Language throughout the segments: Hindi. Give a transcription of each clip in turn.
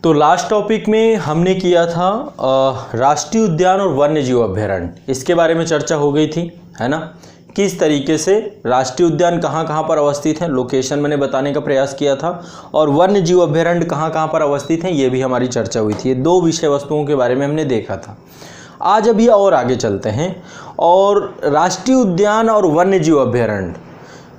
तो लास्ट टॉपिक में हमने किया था राष्ट्रीय उद्यान और वन्य जीव अभ्यारण्य, इसके बारे में चर्चा हो गई थी, है ना। किस तरीके से राष्ट्रीय उद्यान कहाँ कहाँ पर अवस्थित हैं, लोकेशन मैंने बताने का प्रयास किया था, और वन्य जीव अभ्यारण्य कहाँ कहाँ पर अवस्थित हैं, ये भी हमारी चर्चा हुई थी। ये दो विषय वस्तुओं के बारे में हमने देखा था। आज अभी और आगे चलते हैं, और राष्ट्रीय उद्यान और वन्य जीव अभ्यारण्य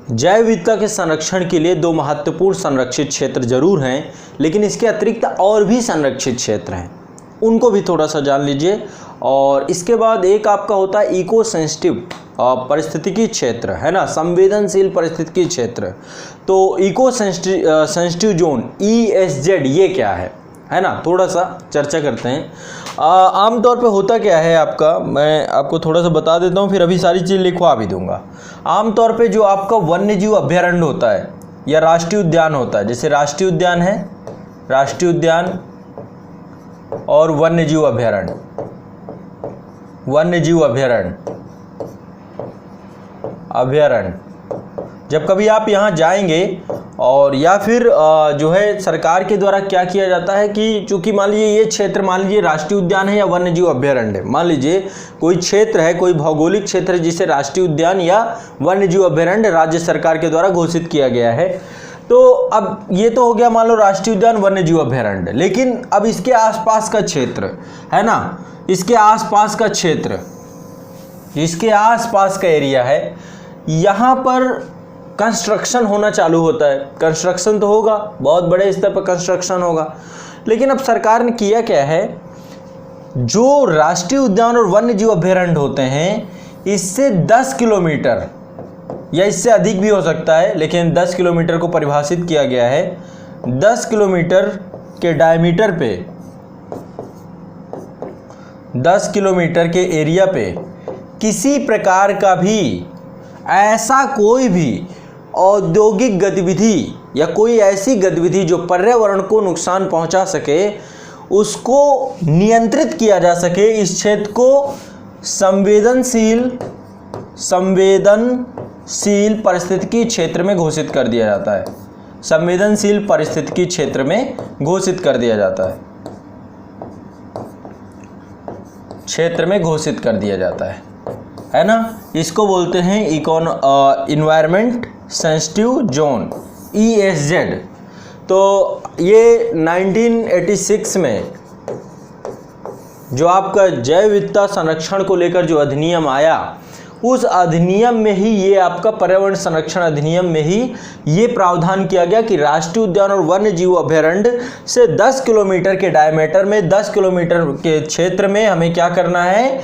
जैव विविधता के संरक्षण के लिए दो महत्वपूर्ण संरक्षित क्षेत्र जरूर हैं, लेकिन इसके अतिरिक्त और भी संरक्षित क्षेत्र हैं, उनको भी थोड़ा सा जान लीजिए। और इसके बाद एक आपका होता है इको सेंसिटिव परिस्थितिकी क्षेत्र, है ना, संवेदनशील परिस्थितिकी क्षेत्र। तो इको सेंसिटिव जोन ESZ ये क्या है ना, थोड़ा सा चर्चा करते हैं। आमतौर पे होता क्या है आपका, मैं आपको थोड़ा सा बता देता हूँ, फिर अभी सारी चीज़ लिखवा भी दूंगा। आमतौर पे जो आपका वन्य जीव अभ्यारण्य होता है या राष्ट्रीय उद्यान होता है, जैसे राष्ट्रीय उद्यान है, राष्ट्रीय उद्यान और वन्य जीव अभ्यारण्य, वन्य जीव अभ्यारण्य जब कभी आप यहाँ जाएंगे, और या फिर जो है सरकार के द्वारा क्या किया जाता है कि चूंकि मान लीजिए ये क्षेत्र, मान लीजिए राष्ट्रीय उद्यान है या वन्य जीव अभ्यारण्य है, मान लीजिए कोई क्षेत्र है, कोई भौगोलिक क्षेत्र है जिसे राष्ट्रीय उद्यान या वन्य जीव अभ्यारण्य राज्य सरकार के द्वारा घोषित किया गया है। तो अब ये तो हो गया मान लो राष्ट्रीय उद्यान वन्य जीव अभ्यारण्य, लेकिन अब इसके आसपास का क्षेत्र है ना, इसके आसपास का क्षेत्र, इसके आसपास का एरिया है, यहाँ पर कंस्ट्रक्शन होना चालू होता है। कंस्ट्रक्शन तो होगा, बहुत बड़े स्तर पर कंस्ट्रक्शन होगा, लेकिन अब सरकार ने किया क्या है, जो राष्ट्रीय उद्यान और वन्य जीव अभ्यारण्य होते हैं, इससे 10 किलोमीटर या इससे अधिक भी हो सकता है, लेकिन 10 किलोमीटर को परिभाषित किया गया है। 10 किलोमीटर के डायमीटर पे, 10 किलोमीटर के एरिया पे किसी प्रकार का भी ऐसा कोई भी औद्योगिक गतिविधि या कोई ऐसी गतिविधि जो पर्यावरण को नुकसान पहुंचा सके, उसको नियंत्रित किया जा सके। इस क्षेत्र को संवेदनशील परिस्थितिकी क्षेत्र में घोषित कर दिया जाता है। संवेदनशील परिस्थितिकी क्षेत्र में घोषित कर दिया जाता है, क्षेत्र में घोषित कर दिया जाता है ना। इसको बोलते हैं इन्वायरमेंट सेंसिटिव जोन ESZ। तो ये 1986 में जो आपका जैव विविधता संरक्षण को लेकर जो अधिनियम आया, उस अधिनियम में ही ये आपका पर्यावरण संरक्षण अधिनियम में ही ये प्रावधान किया गया कि राष्ट्रीय उद्यान और वन्य जीव अभ्यारण्य से 10 किलोमीटर के डायमीटर में, 10 किलोमीटर के क्षेत्र में हमें क्या करना है,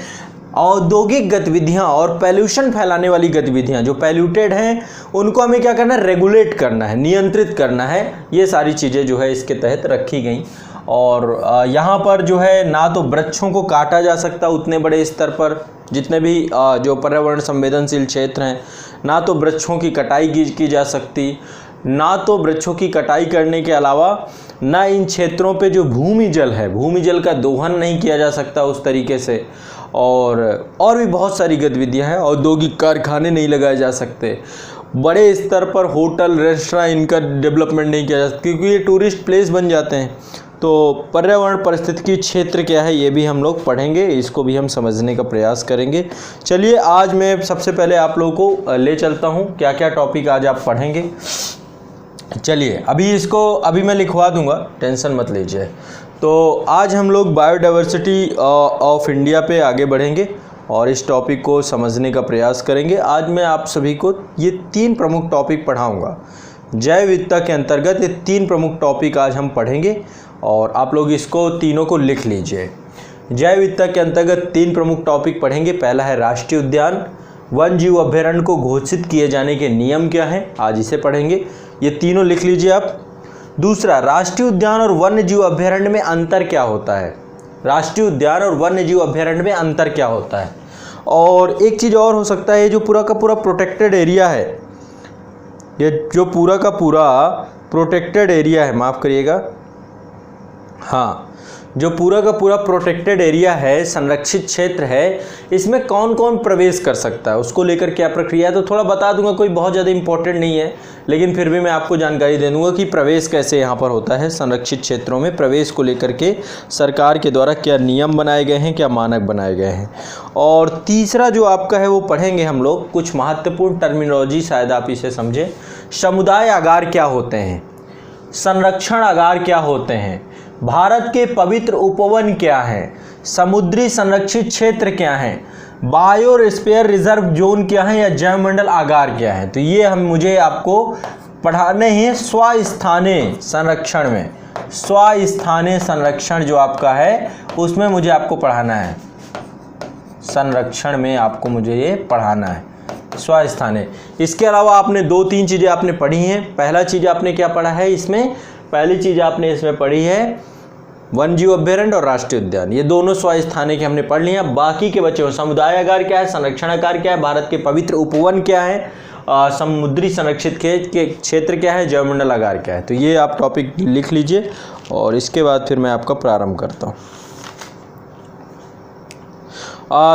औद्योगिक गतिविधियां और पोल्यूशन फैलाने वाली गतिविधियां जो पैल्यूटेड हैं, उनको हमें क्या करना है, रेगुलेट करना है, नियंत्रित करना है। ये सारी चीज़ें जो है इसके तहत रखी गई। और यहाँ पर जो है ना तो वृक्षों को काटा जा सकता उतने बड़े स्तर पर, जितने भी जो पर्यावरण संवेदनशील क्षेत्र हैं, ना तो वृक्षों की कटाई की जा सकती, ना तो वृक्षों की कटाई करने के अलावा ना इन क्षेत्रों पे जो भूमि जल है, भूमि जल का दोहन नहीं किया जा सकता उस तरीके से, और भी बहुत सारी गतिविधियां हैं। औद्योगिक कारखाने नहीं लगाए जा सकते, बड़े स्तर पर होटल रेस्टोरेंट इनका डेवलपमेंट नहीं किया जा सकता, क्योंकि ये टूरिस्ट प्लेस बन जाते हैं। तो पर्यावरण परिस्थितिकी क्षेत्र क्या है, ये भी हम लोग पढ़ेंगे, इसको भी हम समझने का प्रयास करेंगे। चलिए आज मैं सबसे पहले आप लोगों को ले चलता हूँ, क्या क्या टॉपिक आज आप पढ़ेंगे। चलिए अभी मैं लिखवा दूंगा, टेंशन मत लीजिए। तो आज हम लोग बायोडाइवर्सिटी ऑफ इंडिया पे आगे बढ़ेंगे और इस टॉपिक को समझने का प्रयास करेंगे। आज मैं आप सभी को ये 3 प्रमुख टॉपिक पढ़ाऊंगा। जैव विविधता के अंतर्गत ये 3 प्रमुख टॉपिक आज हम पढ़ेंगे, और आप लोग इसको तीनों को लिख लीजिए। जैव विविधता के अंतर्गत 3 प्रमुख टॉपिक पढ़ेंगे। पहला है राष्ट्रीय उद्यान, वन्य जीव अभ्यारण्य को घोषित किए जाने के नियम क्या हैं, आज इसे पढ़ेंगे। ये तीनों लिख लीजिए आप। दूसरा, राष्ट्रीय उद्यान और वन्य जीव अभ्यारण्य में अंतर क्या होता है, राष्ट्रीय उद्यान और वन्य जीव अभ्यारण्य में अंतर क्या होता है। और एक चीज़ और हो सकता है, ये जो पूरा का पूरा प्रोटेक्टेड एरिया है, ये जो पूरा का पूरा प्रोटेक्टेड एरिया है, माफ़ करिएगा, हाँ, जो पूरा का पूरा प्रोटेक्टेड एरिया है, संरक्षित क्षेत्र है, इसमें कौन कौन प्रवेश कर सकता है, उसको लेकर क्या प्रक्रिया है, तो थोड़ा बता दूंगा। कोई बहुत ज़्यादा इंपॉर्टेंट नहीं है, लेकिन फिर भी मैं आपको जानकारी दे दूंगा कि प्रवेश कैसे यहाँ पर होता है। संरक्षित क्षेत्रों में प्रवेश को लेकर के सरकार के द्वारा क्या नियम बनाए गए हैं, क्या मानक बनाए गए हैं। और तीसरा जो आपका है वो पढ़ेंगे हम लोग, कुछ महत्वपूर्ण टर्मिनोलॉजी, शायद आप इसे समझें। समुदाय आगार क्या होते हैं, संरक्षण आगार क्या होते हैं, भारत के पवित्र उपवन क्या हैं, समुद्री संरक्षित क्षेत्र क्या हैं, बायोस्फीयर रिजर्व जोन क्या है, या जैवमंडल आगार क्या है। तो ये मुझे आपको पढ़ाने हैं स्वस्थानीय संरक्षण में। स्वस्थानीय संरक्षण जो आपका है उसमें मुझे आपको पढ़ाना है, संरक्षण में आपको मुझे ये पढ़ाना है, स्वस्थानीय। इसके अलावा आपने 2-3 चीज़ें आपने पढ़ी हैं। पहला चीज़ आपने क्या पढ़ा है इसमें, पहली चीज़ आपने इसमें पढ़ी है वन्यजीव अभ्यारण्य और राष्ट्रीय उद्यान, ये दोनों स्वस्थानीय के हमने पढ़ लिए हैं। बाकी के बच्चे समुदाय आगार क्या है, संरक्षण आगार क्या है, भारत के पवित्र उपवन क्या है, समुद्री संरक्षित क्षेत्र क्या है, जैवमंडल आगार क्या है। तो ये आप टॉपिक लिख लीजिए और इसके बाद फिर मैं आपका प्रारंभ करता हूँ।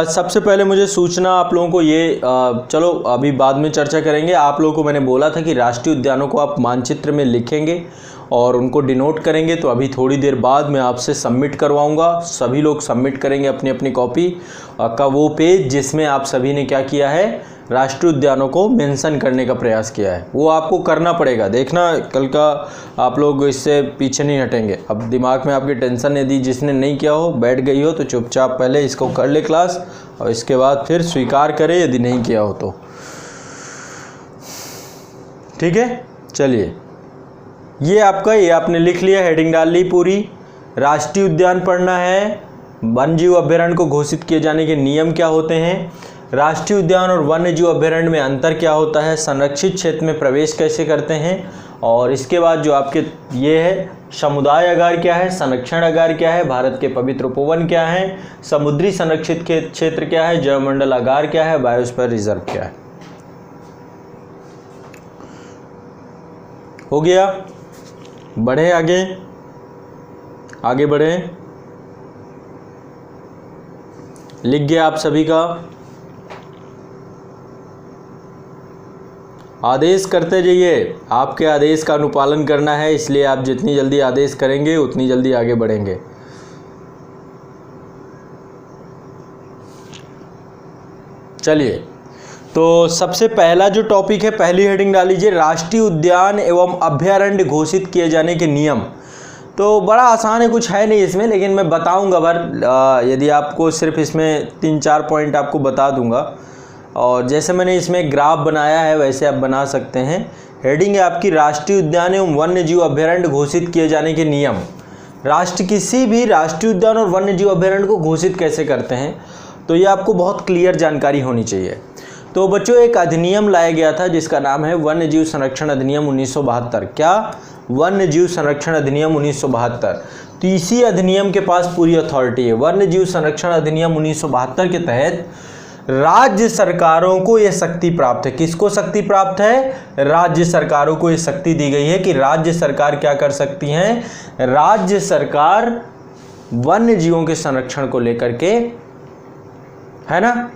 सबसे पहले मुझे सूचना आप लोगों को ये चलो अभी बाद में चर्चा करेंगे। आप लोगों को मैंने बोला था कि राष्ट्रीय उद्यानों को आप मानचित्र में लिखेंगे और उनको डिनोट करेंगे, तो अभी थोड़ी देर बाद मैं आपसे सबमिट करवाऊंगा। सभी लोग सबमिट करेंगे अपनी अपनी कॉपी का वो पेज जिसमें आप सभी ने क्या किया है, राष्ट्रीय उद्यानों को मेंशन करने का प्रयास किया है। वो आपको करना पड़ेगा, देखना कल का आप लोग इससे पीछे नहीं हटेंगे। अब दिमाग में आपकी टेंशन नहीं दी, जिसने नहीं किया हो, बैठ गई हो, तो चुपचाप पहले इसको कर ले क्लास और इसके बाद फिर स्वीकार करे यदि नहीं किया हो तो। ठीक है, चलिए ये आपका, ये आपने लिख लिया, हेडिंग डाल ली पूरी। राष्ट्रीय उद्यान पढ़ना है, वन्यजीव अभ्यारण्य को घोषित किए जाने के नियम क्या होते हैं, राष्ट्रीय उद्यान और वन्यजीव अभ्यारण्य में अंतर क्या होता है, संरक्षित क्षेत्र में प्रवेश कैसे करते हैं, और इसके बाद जो आपके ये है समुदाय आगार क्या है, संरक्षण आगार क्या है, भारत के पवित्र उपवन क्या है, समुद्री संरक्षित क्षेत्र क्या है, जैवमंडल आगार क्या है, बायोस्फीयर रिजर्व क्या है। हो गया, बढ़े आगे, आगे बढ़े, लिख गया आप सभी का। आदेश करते जाइए, आपके आदेश का अनुपालन करना है, इसलिए आप जितनी जल्दी आदेश करेंगे उतनी जल्दी आगे बढ़ेंगे। चलिए, तो सबसे पहला जो टॉपिक है, पहली हेडिंग डाल लीजिए, राष्ट्रीय उद्यान एवं अभ्यारण्य घोषित किए जाने के नियम। तो बड़ा आसान है, कुछ है नहीं इसमें, लेकिन मैं बताऊंगा यदि आपको सिर्फ इसमें 3-4 पॉइंट आपको बता दूंगा। और जैसे मैंने इसमें ग्राफ बनाया है वैसे आप बना सकते हैं। हेडिंग है आपकी राष्ट्रीय उद्यान एवं वन्यजीव अभ्यारण्य घोषित किए जाने के नियम। किसी भी राष्ट्रीय उद्यान और वन्यजीव अभ्यारण्य को घोषित कैसे करते हैं, तो ये आपको बहुत क्लियर जानकारी होनी चाहिए। तो बच्चों, एक अधिनियम लाया गया था जिसका नाम है वन्यजीव संरक्षण अधिनियम 1972। क्या? वन्यजीव संरक्षण अधिनियम 1972। तो इसी अधिनियम के पास पूरी अथॉरिटी है। वन्यजीव संरक्षण अधिनियम 1972 के तहत राज्य सरकारों को यह शक्ति प्राप्त है। किसको शक्ति प्राप्त है? राज्य सरकारों को यह शक्ति दी गई है कि राज्य सरकार क्या कर सकती हैं, राज्य सरकार वन्य जीवों के संरक्षण को लेकर के, है ना,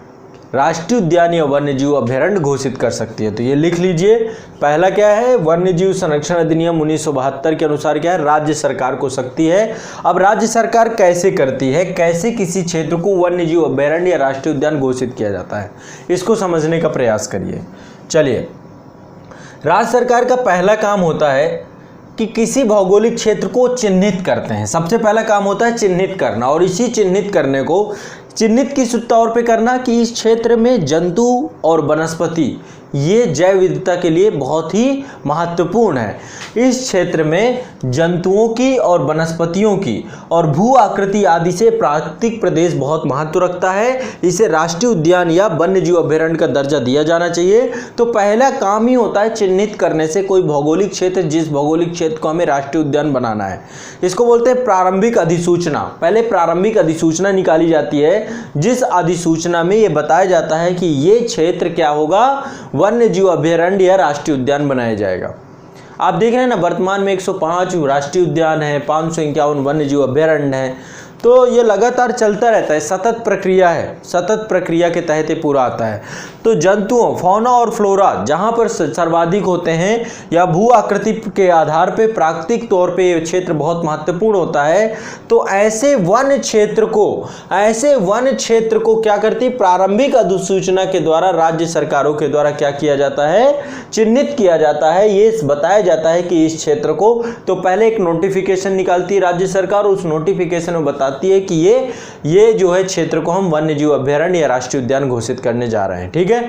राष्ट्रीय उद्यान या वन्य जीव अभ्यारण्य घोषित कर सकती है। तो ये लिख लीजिए, पहला क्या है, वन्य जीव संरक्षण अधिनियम 1972 के अनुसार क्या है, राज्य सरकार को शक्ति है। अब राज्य सरकार कैसे करती है, कैसे किसी क्षेत्र को वन्य जीव अभ्यारण्य या राष्ट्रीय उद्यान घोषित किया जाता है, इसको समझने का प्रयास करिए। चलिए, राज्य सरकार का पहला काम होता है कि किसी भौगोलिक क्षेत्र को चिन्हित करते हैं। सबसे पहला काम होता है चिन्हित करना, और इसी चिन्हित करने को चिन्हित किस तौर पे करना कि इस क्षेत्र में जंतु और वनस्पति ये जैव विविधता के लिए बहुत ही महत्वपूर्ण है। इस क्षेत्र में जंतुओं की और वनस्पतियों की और भू आकृति आदि से प्राकृतिक प्रदेश बहुत महत्व रखता है। इसे राष्ट्रीय उद्यान या वन्यजीव अभ्यारण्य का दर्जा दिया जाना चाहिए। तो पहला काम ही होता है चिन्हित करने से कोई भौगोलिक क्षेत्र, जिस भौगोलिक क्षेत्र को हमें राष्ट्रीय उद्यान बनाना है, इसको बोलते हैं प्रारंभिक अधिसूचना। पहले प्रारंभिक अधिसूचना निकाली जाती है, जिस अधिसूचना में ये बताया जाता है कि ये क्षेत्र क्या होगा, वन्य जीव अभ्यारण्य या राष्ट्रीय उद्यान बनाया जाएगा। आप देख रहे हैं ना, वर्तमान में 105 राष्ट्रीय उद्यान है, 551 वन्य जीव अभ्यारण्य है। तो ये लगातार चलता रहता है, सतत प्रक्रिया है, सतत प्रक्रिया के तहत ये पूरा आता है। तो जंतुओं, फौना और फ्लोरा जहाँ पर सर्वाधिक होते हैं या भू आकृति के आधार पे प्राकृतिक तौर पे ये क्षेत्र बहुत महत्वपूर्ण होता है। तो ऐसे वन क्षेत्र को क्या करती, प्रारंभिक अधिसूचना के द्वारा राज्य सरकारों के द्वारा क्या किया जाता है, चिन्हित किया जाता है। ये बताया जाता है कि इस क्षेत्र को, तो पहले एक नोटिफिकेशन निकालती है राज्य सरकार, उस नोटिफिकेशन में बताती है कि ये जो है क्षेत्र को हम वन्य जीव अभ्यारण्य या राष्ट्रीय उद्यान घोषित करने जा रहे हैं। ठीक है,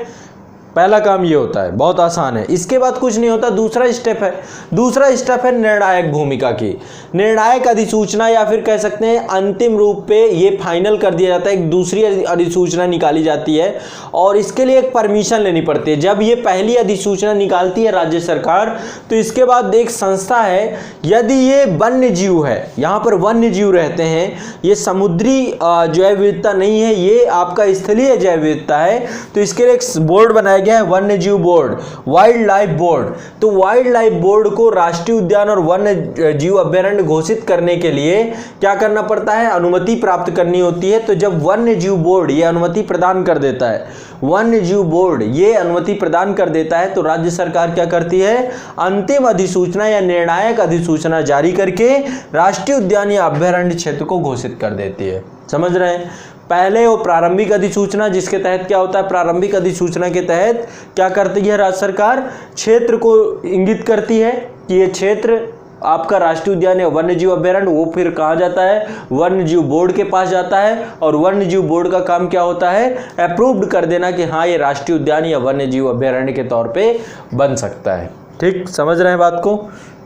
पहला काम ये होता है, बहुत आसान है। इसके बाद कुछ नहीं होता, दूसरा स्टेप है निर्णायक भूमिका की। निर्णायक अधिसूचना या फिर कह सकते हैं अंतिम रूप पे ये फाइनल कर दिया जाता है, एक दूसरी अधिसूचना निकाली जाती है और इसके लिए एक परमिशन लेनी पड़ती है। जब ये पहली अधिसूचना निकालती है राज्य सरकार, तो इसके बाद एक संस्था है, यदि ये वन्य जीव है, यहाँ पर वन्य जीव रहते हैं, ये समुद्री जैव विविधता नहीं है, ये आपका स्थलीय जैव विविधता है, तो इसके लिए एक बोर्ड बनाया गया है, वन्य जीव बोर्ड, वाइल्ड लाइफ बोर्ड। तो वाइल्ड लाइफ बोर्ड को राष्ट्रीय उद्यान और वन्य जीव अभ्यारण्य घोषित करने के लिए क्या करना पड़ता है, अनुमति प्राप्त करनी होती है। तो जब वन्य जीव बोर्ड ये अनुमति प्रदान कर देता है, वन्य जीव बोर्ड ये अनुमति प्रदान कर देता है, तो राज्य सरकार क्या करती है, अंतिम अधिसूचना या निर्णायक अधिसूचना जारी करके राष्ट्रीय उद्यान या अभ्यारण्य क्षेत्र को घोषित कर देती है। समझ रहे हैं, पहले वो प्रारंभिक अधिसूचना, जिसके तहत क्या होता है, प्रारंभिक अधिसूचना के तहत क्या करती है राज्य सरकार, क्षेत्र को इंगित करती है कि ये क्षेत्र आपका राष्ट्रीय उद्यान या वन्य जीव अभ्यारण्य, वो फिर कहाँ जाता है, वन्य जीव बोर्ड के पास जाता है और वन्य जीव बोर्ड का काम क्या होता है, अप्रूव्ड कर देना कि हाँ ये राष्ट्रीय उद्यान या वन्य जीव अभ्यारण्य के तौर पे बन सकता है। ठीक, समझ रहे हैं बात को,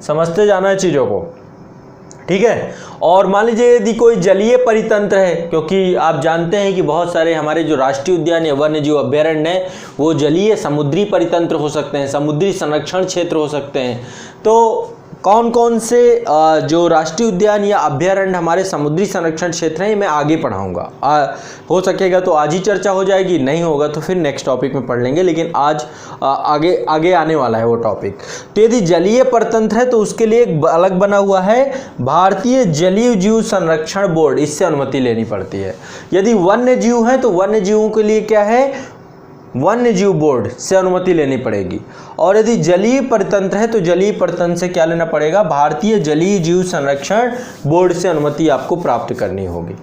समझते जाना है चीज़ों को। ठीक है, और मान लीजिए यदि कोई जलीय परितंत्र है, क्योंकि आप जानते हैं कि बहुत सारे हमारे जो राष्ट्रीय उद्यान या वन्य जीव अभ्यारण्य है वो जलीय समुद्री परितंत्र हो सकते हैं, समुद्री संरक्षण क्षेत्र हो सकते हैं। तो कौन कौन से जो राष्ट्रीय उद्यान या अभ्यारण्य हमारे समुद्री संरक्षण क्षेत्र हैं, मैं आगे पढ़ाऊंगा। हो सकेगा तो आज ही चर्चा हो जाएगी, नहीं होगा तो फिर नेक्स्ट टॉपिक में पढ़ लेंगे, लेकिन आज आगे आने वाला है वो टॉपिक। तो यदि जलीय परितंत्र है तो उसके लिए एक अलग बना हुआ है भारतीय जलीय जीव संरक्षण बोर्ड, इससे अनुमति लेनी पड़ती है। यदि वन्य जीव है तो वन्य जीवों के लिए क्या है, वन्य जीव बोर्ड से अनुमति लेनी पड़ेगी। और यदि जलीय परितंत्र है तो जलीय परितंत्र से क्या लेना पड़ेगा, भारतीय जलीय जीव संरक्षण बोर्ड से अनुमति आपको प्राप्त करनी होगी।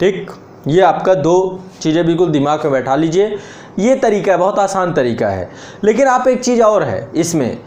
ठीक, ये आपका दो चीज़ें बिल्कुल दिमाग में बैठा लीजिए। ये तरीका है, बहुत आसान तरीका है। लेकिन आप एक चीज़ और है इसमें,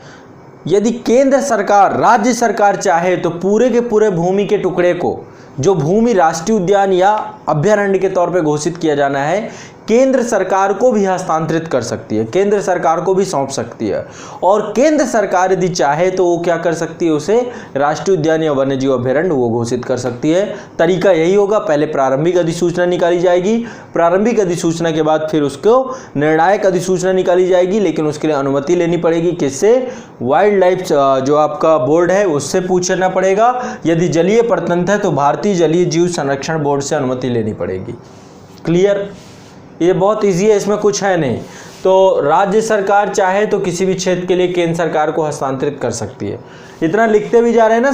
यदि केंद्र सरकार, राज्य सरकार चाहे तो पूरे के पूरे भूमि के टुकड़े को, जो भूमि राष्ट्रीय उद्यान या अभ्यारण्य के तौर पे घोषित किया जाना है, केंद्र सरकार को भी हस्तांतरित कर सकती है, केंद्र सरकार को भी सौंप सकती है। और केंद्र सरकार यदि चाहे तो वो क्या कर सकती है, उसे राष्ट्रीय उद्यान या वन्य जीव अभ्यारण्य वो घोषित कर सकती है। तरीका यही होगा, पहले प्रारंभिक अधिसूचना निकाली जाएगी, प्रारंभिक अधिसूचना के बाद फिर उसको निर्णायक अधिसूचना निकाली जाएगी, लेकिन उसके लिए अनुमति लेनी पड़ेगी, किससे, वाइल्ड लाइफ जो आपका बोर्ड है उससे पूछना पड़ेगा। यदि जलीय परितंत्र है तो भारतीय जलीय जीव संरक्षण बोर्ड से अनुमति लेनी पड़ेगी। क्लियर, ये बहुत इजी है, इसमें कुछ है नहीं। तो राज्य सरकार चाहे तो किसी भी क्षेत्र के लिए केंद्र सरकार को हस्तांतरित कर सकती है। इतना लिखते भी जा रहे हैं ना,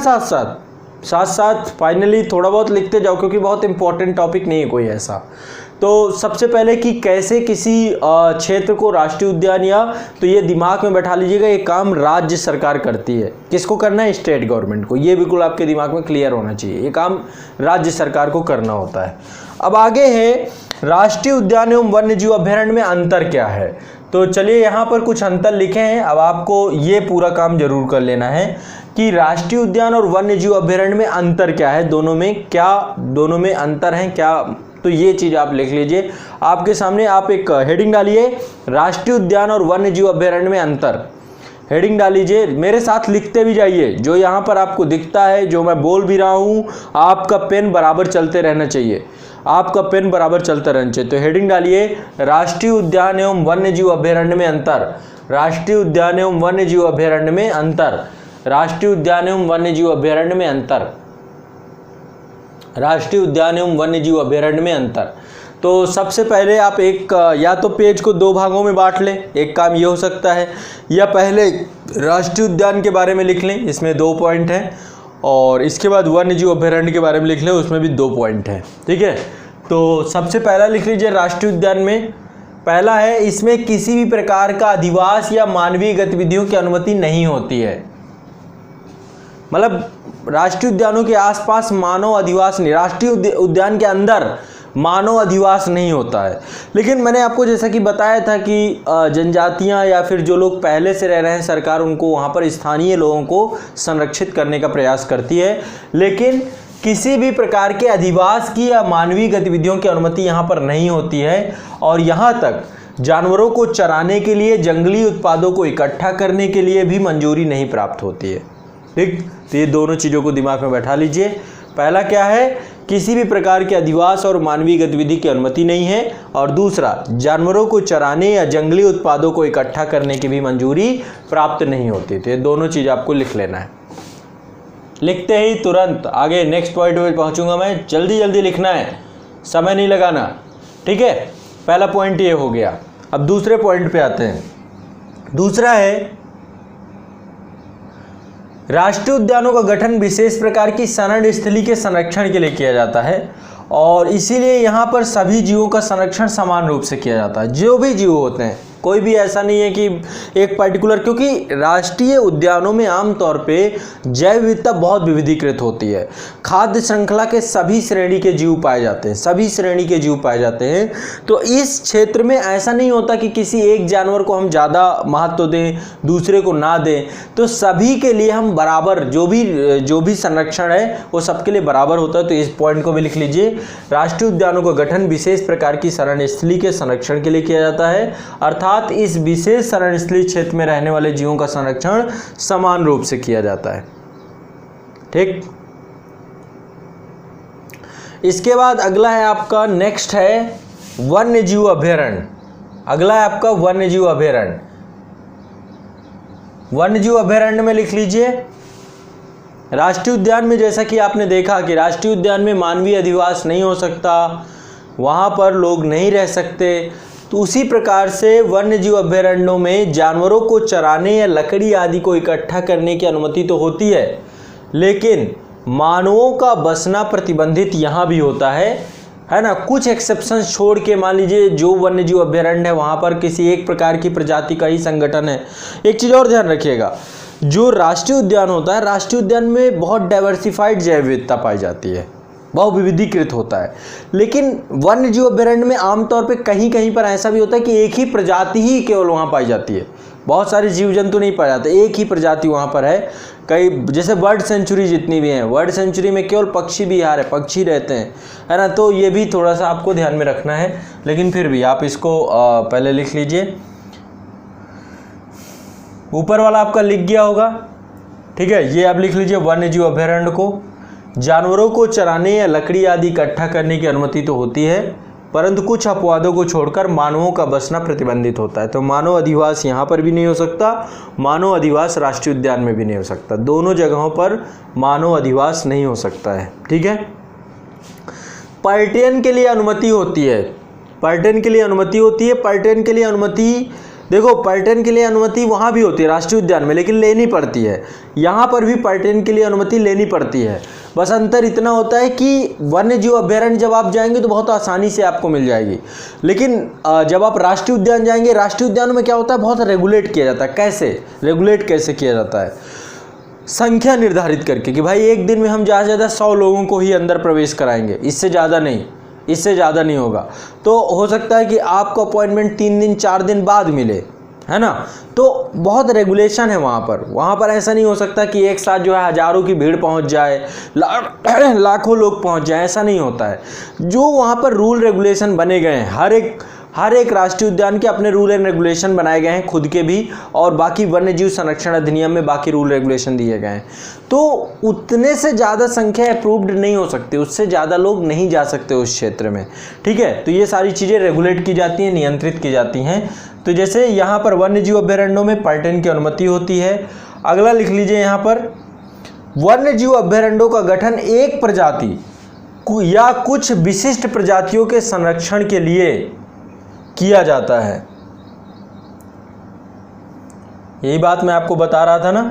साथ साथ फाइनली थोड़ा बहुत लिखते जाओ, क्योंकि बहुत इंपॉर्टेंट टॉपिक नहीं है कोई ऐसा। तो सबसे पहले कि कैसे किसी क्षेत्र को राष्ट्रीय उद्यान, या तो ये दिमाग में बैठा लीजिएगा, ये काम राज्य सरकार करती है। किसको करना है, स्टेट गवर्नमेंट को। ये बिल्कुल आपके दिमाग में क्लियर होना चाहिए, ये काम राज्य सरकार को करना होता है। अब आगे है राष्ट्रीय उद्यान एवं वन्य जीव अभ्यारण्य में अंतर क्या है। तो चलिए यहाँ पर कुछ अंतर लिखे हैं, अब आपको ये पूरा काम जरूर कर लेना है कि राष्ट्रीय उद्यान और वन्य जीव अभ्यारण्य में अंतर क्या है, दोनों में अंतर है क्या। तो ये चीज़ आप लिख लीजिए। आपके सामने आप एक हेडिंग डालिए, राष्ट्रीय उद्यान और वन्य जीव अभ्यारण्य में अंतर, हेडिंग डाल लीजिए। मेरे साथ लिखते भी जाइए, जो यहाँ पर आपको दिखता है, जो मैं बोल भी रहा हूँ, आपका पेन बराबर चलते रहना चाहिए, आपका पेन बराबर चलता रहना चाहिए। तो हेडिंग डालिए, राष्ट्रीय उद्यान एवं वन्य जीव अभ्यारण्य में अंतर, राष्ट्रीय उद्यान एवं वन्य जीव अभ्यारण्य में अंतर, राष्ट्रीय उद्यान एवं वन्य जीव अभ्यारण्य में अंतर, राष्ट्रीय उद्यान एवं वन्य जीव अभ्यारण्य में अंतर। तो सबसे पहले आप एक या तो पेज को दो भागों में बांट लें, एक काम ये हो सकता है, या पहले राष्ट्रीय उद्यान के बारे में लिख लें, इसमें 2 पॉइंट हैं, और इसके बाद वन्यजीव अभयारण्य के बारे में लिख लें, उसमें भी 2 पॉइंट हैं। ठीक है, तो सबसे पहला लिख लीजिए राष्ट्रीय उद्यान में। पहला है, इसमें किसी भी प्रकार का अधिवास या मानवीय गतिविधियों की अनुमति नहीं होती है। मतलब राष्ट्रीय उद्यानों के आसपास मानव अधिवास नहीं, राष्ट्रीय उद्यान के अंदर मानव अधिवास नहीं होता है। लेकिन मैंने आपको जैसा कि बताया था कि जनजातियां या फिर जो लोग पहले से रह रहे हैं, सरकार उनको वहाँ पर स्थानीय लोगों को संरक्षित करने का प्रयास करती है, लेकिन किसी भी प्रकार के अधिवास की या मानवीय गतिविधियों की अनुमति यहाँ पर नहीं होती है। और यहाँ तक जानवरों को चराने के लिए, जंगली उत्पादों को इकट्ठा करने के लिए भी मंजूरी नहीं प्राप्त होती है। ठीक, तो ये दोनों चीज़ों को दिमाग में बैठा लीजिए। पहला क्या है, किसी भी प्रकार के अधिवास और मानवीय गतिविधि की अनुमति नहीं है, और दूसरा जानवरों को चराने या जंगली उत्पादों को इकट्ठा करने की भी मंजूरी प्राप्त नहीं होती। तो ये दोनों चीज़ आपको लिख लेना है। लिखते ही तुरंत आगे नेक्स्ट पॉइंट पे पहुंचूंगा मैं, जल्दी जल्दी लिखना है, समय नहीं लगाना। ठीक है, पहला पॉइंट ये हो गया। अब दूसरे पॉइंट पे आते हैं। दूसरा है, राष्ट्रीय उद्यानों का गठन विशेष प्रकार की शरण स्थली के संरक्षण के लिए किया जाता है, और इसीलिए यहाँ पर सभी जीवों का संरक्षण समान रूप से किया जाता है। जो भी जीव होते हैं, कोई भी ऐसा नहीं है कि एक पर्टिकुलर, क्योंकि राष्ट्रीय उद्यानों में आमतौर पे जैव विविधता बहुत विविधीकृत होती है। खाद्य श्रृंखला के सभी श्रेणी के जीव पाए जाते हैं, सभी श्रेणी के जीव पाए जाते हैं। तो इस क्षेत्र में ऐसा नहीं होता कि किसी एक जानवर को हम ज़्यादा महत्व दें, दूसरे को ना दें। तो सभी के लिए हम बराबर, जो भी संरक्षण है वो सबके लिए बराबर होता है। तो इस पॉइंट को भी लिख लीजिए, राष्ट्रीय उद्यानों का गठन विशेष प्रकार की शरण स्थली के संरक्षण के लिए किया जाता है, अर्थात इस विशेष शरण स्थली क्षेत्र में रहने वाले जीवों का संरक्षण समान रूप से किया जाता है। ठीक, इसके बाद अगला है आपका, नेक्स्ट है वन्यजीव अभयारण्य। अगला है आपका वन्यजीव अभयारण्य। वन्यजीव अभयारण्य में लिख लीजिए, राष्ट्रीय उद्यान में जैसा कि आपने देखा कि राष्ट्रीय उद्यान में मानवीय अधिवास नहीं हो सकता, वहाँ पर लोग नहीं रह सकते, तो उसी प्रकार से वन्यजीव अभयारण्यों में जानवरों को चराने या लकड़ी आदि को इकट्ठा करने की अनुमति तो होती है, लेकिन मानवों का बसना प्रतिबंधित यहाँ भी होता है ना। कुछ एक्सेप्शंस छोड़ के, मान लीजिए जो वन्यजीव अभयारण्य है वहाँ पर किसी एक प्रकार की प्रजाति का ही संगठन है। एक चीज़ और ध्यान रखिएगा, जो राष्ट्रीय उद्यान होता है, राष्ट्रीय उद्यान में बहुत डाइवर्सिफाइड जैव विविधता पाई जाती है, बहुत विविधीकृत होता है। लेकिन वन्यजीव अभयारण्य में आमतौर पे कहीं कहीं पर ऐसा भी होता है कि एक ही प्रजाति ही केवल वहाँ पाई जाती है, बहुत सारे जीव जंतु नहीं पाए जाते, एक ही प्रजाति वहाँ पर है। कई जैसे बर्ड सेंचुरी जितनी भी हैं, बर्ड सेंचुरी में केवल पक्षी विहार है, पक्षी रहते हैं, है ना। तो ये भी थोड़ा सा आपको ध्यान में रखना है, लेकिन फिर भी आप इसको पहले लिख लीजिए। ऊपर वाला आपका लिख गया होगा, ठीक है। ये आप लिख लीजिए, वन्यजीव अभयारण्य को जानवरों को चराने या लकड़ी आदि इकट्ठा करने की अनुमति तो होती है, परंतु कुछ अपवादों को छोड़कर मानवों का बसना प्रतिबंधित होता है। तो मानव अधिवास यहाँ पर भी नहीं हो सकता, मानव अधिवास राष्ट्रीय उद्यान में भी नहीं हो सकता, दोनों जगहों पर मानव अधिवास नहीं हो सकता है। ठीक है। पर्यटन के लिए अनुमति होती है, पर्यटन के लिए अनुमति होती है। पर्यटन के लिए अनुमति, देखो पर्यटन के लिए अनुमति वहाँ भी होती है राष्ट्रीय उद्यान में, लेकिन लेनी पड़ती है। यहाँ पर भी पर्यटन के लिए अनुमति लेनी पड़ती है, बस अंतर इतना होता है कि वन्यजीव अभयारण्य जब आप जाएंगे तो बहुत आसानी से आपको मिल जाएगी, लेकिन जब आप राष्ट्रीय उद्यान जाएंगे, राष्ट्रीय उद्यान में क्या होता है, बहुत रेगुलेट किया जाता है। कैसे रेगुलेट कैसे किया जाता है, संख्या निर्धारित करके कि भाई एक दिन में हम ज़्यादा से ज़्यादा 100 लोगों को ही अंदर प्रवेश कराएंगे, इससे ज़्यादा नहीं, इससे ज़्यादा नहीं होगा। तो हो सकता है कि आपको अपॉइंटमेंट 3 दिन 4 दिन बाद मिले, है ना। तो बहुत रेगुलेशन है वहाँ पर ऐसा नहीं हो सकता कि एक साथ जो है हज़ारों की भीड़ पहुँच जाए, लाखों लोग पहुँच जाए, ऐसा नहीं होता है। जो वहाँ पर रूल रेगुलेशन बने गए हैं, हर एक राष्ट्रीय उद्यान के अपने रूल एंड रेगुलेशन बनाए गए हैं खुद के भी, और बाकी वन्यजीव संरक्षण अधिनियम में बाकी रूल रेगुलेशन दिए गए हैं। तो उतने से ज़्यादा संख्या अप्रूव्ड नहीं हो सकती, उससे ज़्यादा लोग नहीं जा सकते उस क्षेत्र में, ठीक है। तो ये सारी चीज़ें रेगुलेट की जाती हैं, नियंत्रित की जाती हैं। तो जैसे यहाँ पर वन्यजीव अभयारण्यों में पर्यटन की अनुमति होती है। अगला लिख लीजिए यहाँ पर, वन्यजीव अभयारण्यों का गठन एक प्रजाति या कुछ विशिष्ट प्रजातियों के संरक्षण के लिए किया जाता है। यही बात मैं आपको बता रहा था ना।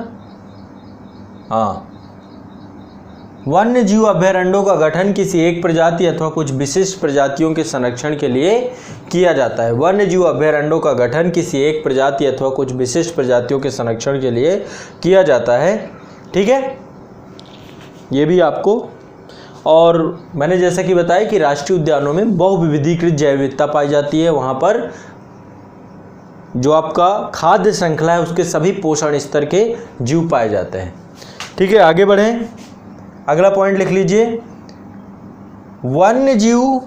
हाँ, वन्य जीव अभयारण्यों का गठन किसी एक प्रजाति अथवा कुछ विशिष्ट प्रजातियों के संरक्षण के लिए किया जाता है। वन्य जीव अभयारण्यों का गठन किसी एक प्रजाति अथवा कुछ विशिष्ट प्रजातियों के संरक्षण के लिए किया जाता है। ठीक है, ये भी आपको। और मैंने जैसा कि बताया कि राष्ट्रीय उद्यानों में बहुविविधीकृत जैव विविधता पाई जाती है। वहाँ पर जो आपका खाद्य श्रृंखला है उसके सभी पोषण स्तर के जीव पाए जाते हैं। ठीक है, आगे बढ़ें। अगला पॉइंट लिख लीजिए, वन्य जीव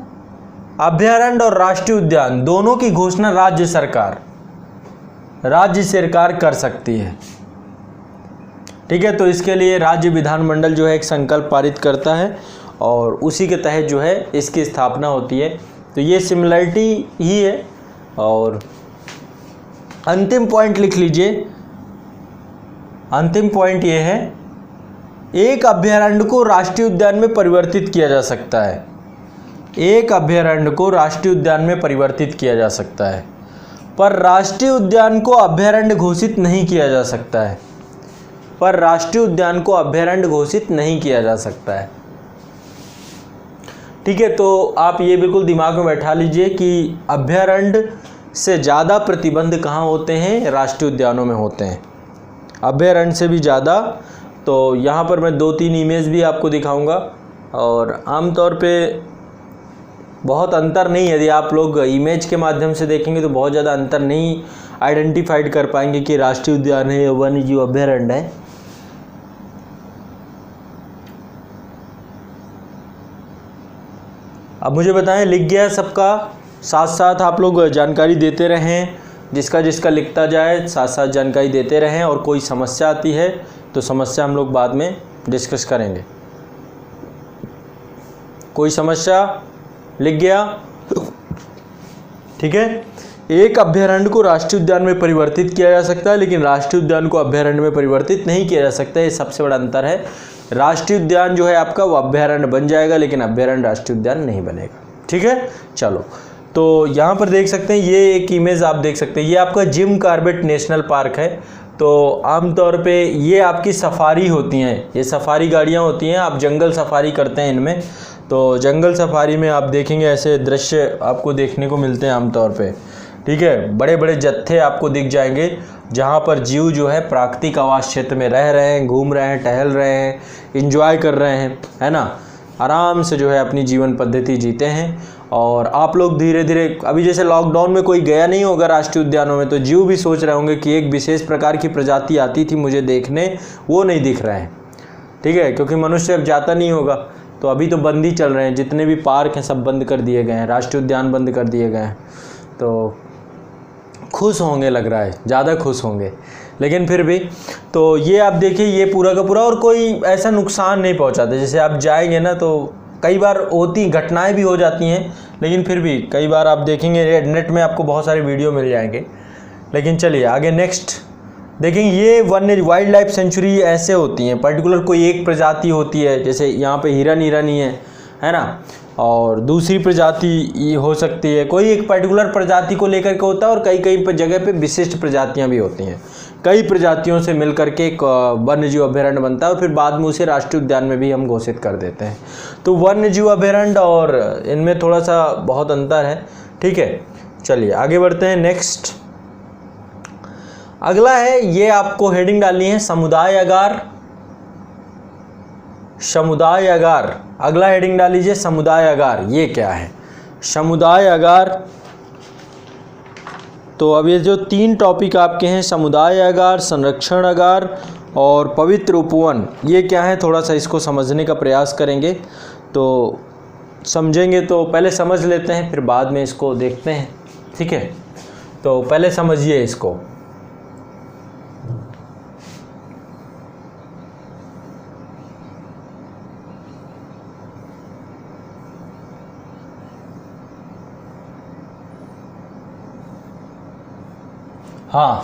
अभयारण्य और राष्ट्रीय उद्यान दोनों की घोषणा राज्य सरकार कर सकती है। ठीक है, तो इसके लिए राज्य विधानमंडल जो है एक संकल्प पारित करता है और उसी के तहत जो है इसकी स्थापना होती है। तो ये सिमिलरिटी ही है। और अंतिम पॉइंट लिख लीजिए, अंतिम पॉइंट ये है, एक अभयारण्य को राष्ट्रीय उद्यान में परिवर्तित किया जा सकता है। एक अभयारण्य को राष्ट्रीय उद्यान में परिवर्तित किया जा सकता है, पर राष्ट्रीय उद्यान को अभयारण्य घोषित नहीं किया जा सकता है। पर राष्ट्रीय उद्यान को अभयारण्य घोषित नहीं किया जा सकता है। ठीक है, तो आप ये बिल्कुल दिमाग में बैठा लीजिए कि अभयारण्य से ज़्यादा प्रतिबंध कहाँ होते हैं? राष्ट्रीय उद्यानों में होते हैं, अभयारण्य से भी ज़्यादा। तो यहाँ पर मैं 2-3 इमेज भी आपको दिखाऊंगा और आमतौर पे बहुत अंतर नहीं, यदि आप लोग इमेज के माध्यम से देखेंगे तो बहुत ज़्यादा अंतर नहीं आइडेंटिफाइड कर पाएंगे कि राष्ट्रीय उद्यान है या वन्य जीव अभयारण्य है। अब मुझे बताएं, लिख गया सबका? साथ साथ आप लोग जानकारी देते रहें, जिसका जिसका लिखता जाए साथ साथ जानकारी देते रहें। और कोई समस्या आती है तो समस्या हम लोग बाद में डिस्कस करेंगे। कोई समस्या? लिख गया? ठीक है, एक अभयारण्य को राष्ट्रीय उद्यान में परिवर्तित किया जा सकता है, लेकिन राष्ट्रीय उद्यान को अभयारण्य में परिवर्तित नहीं किया जा सकता। ये सबसे बड़ा अंतर है। राष्ट्रीय उद्यान जो है आपका वो अभयारण्य बन जाएगा, लेकिन अभयारण्य राष्ट्रीय उद्यान नहीं बनेगा। ठीक है, चलो, तो यहाँ पर देख सकते हैं, ये एक इमेज आप देख सकते हैं, ये आपका जिम कॉर्बेट नेशनल पार्क है। तो आमतौर पे ये आपकी सफारी होती हैं, ये सफारी गाड़ियाँ होती हैं, आप जंगल सफारी करते हैं इनमें। तो जंगल सफारी में आप देखेंगे ऐसे दृश्य आपको देखने को मिलते हैं आमतौर पे। ठीक है, बड़े बड़े जत्थे आपको दिख जाएंगे जहाँ पर जीव जो है प्राकृतिक आवास क्षेत्र में रह रहे हैं, घूम रहे हैं, टहल रहे हैं, इंजॉय कर रहे हैं, है ना, आराम से जो है अपनी जीवन पद्धति जीते हैं। और आप लोग धीरे धीरे, अभी जैसे लॉकडाउन में कोई गया नहीं होगा राष्ट्रीय उद्यानों में, तो जीव भी सोच रहे होंगे कि एक विशेष प्रकार की प्रजाति आती थी मुझे देखने, वो नहीं दिख रहे हैं। ठीक है, क्योंकि मनुष्य अब जाता नहीं होगा, तो अभी तो बंद ही चल रहे हैं। जितने भी पार्क हैं सब बंद कर दिए गए हैं, राष्ट्रीय उद्यान बंद कर दिए गए हैं। तो खुश होंगे, लग रहा है ज़्यादा खुश होंगे, लेकिन फिर भी। तो ये आप देखिए, ये पूरा का पूरा, और कोई ऐसा नुकसान नहीं पहुंचाते। जैसे आप जाएंगे ना, तो कई बार होती घटनाएं भी हो जाती हैं, लेकिन फिर भी कई बार आप देखेंगे नेट में आपको बहुत सारे वीडियो मिल जाएंगे। लेकिन चलिए आगे नेक्स्ट देखेंगे। ये वन्य वाइल्ड लाइफ सेंचुरी ऐसे होती हैं, पर्टिकुलर कोई एक प्रजाति होती है, जैसे यहाँ पे हिरन ही है ना, और दूसरी प्रजाति हो सकती है, कोई एक पर्टिकुलर प्रजाति को लेकर के होता है, और कई कई जगह पे विशिष्ट प्रजातियाँ भी होती हैं। कई प्रजातियों से मिलकर के एक वन्य जीव अभयारण्य बनता है, और फिर बाद में उसे राष्ट्रीय उद्यान में भी हम घोषित कर देते हैं। तो वन्य जीव अभयारण्य और इनमें थोड़ा सा बहुत अंतर है। ठीक है, चलिए आगे बढ़ते हैं। नेक्स्ट अगला है, ये आपको हेडिंग डालनी है समुदाय अगार। समुदाय अगार, अगला हेडिंग डाल लीजिए समुदाय अगार। ये क्या है समुदाय अगार? तो अब ये जो 3 टॉपिक आपके हैं, समुदाय अगार, संरक्षण अगार और पवित्र उपवन, ये क्या है थोड़ा सा इसको समझने का प्रयास करेंगे। तो समझेंगे तो पहले समझ लेते हैं, फिर बाद में इसको देखते हैं। ठीक है, तो पहले समझिए इसको। हाँ,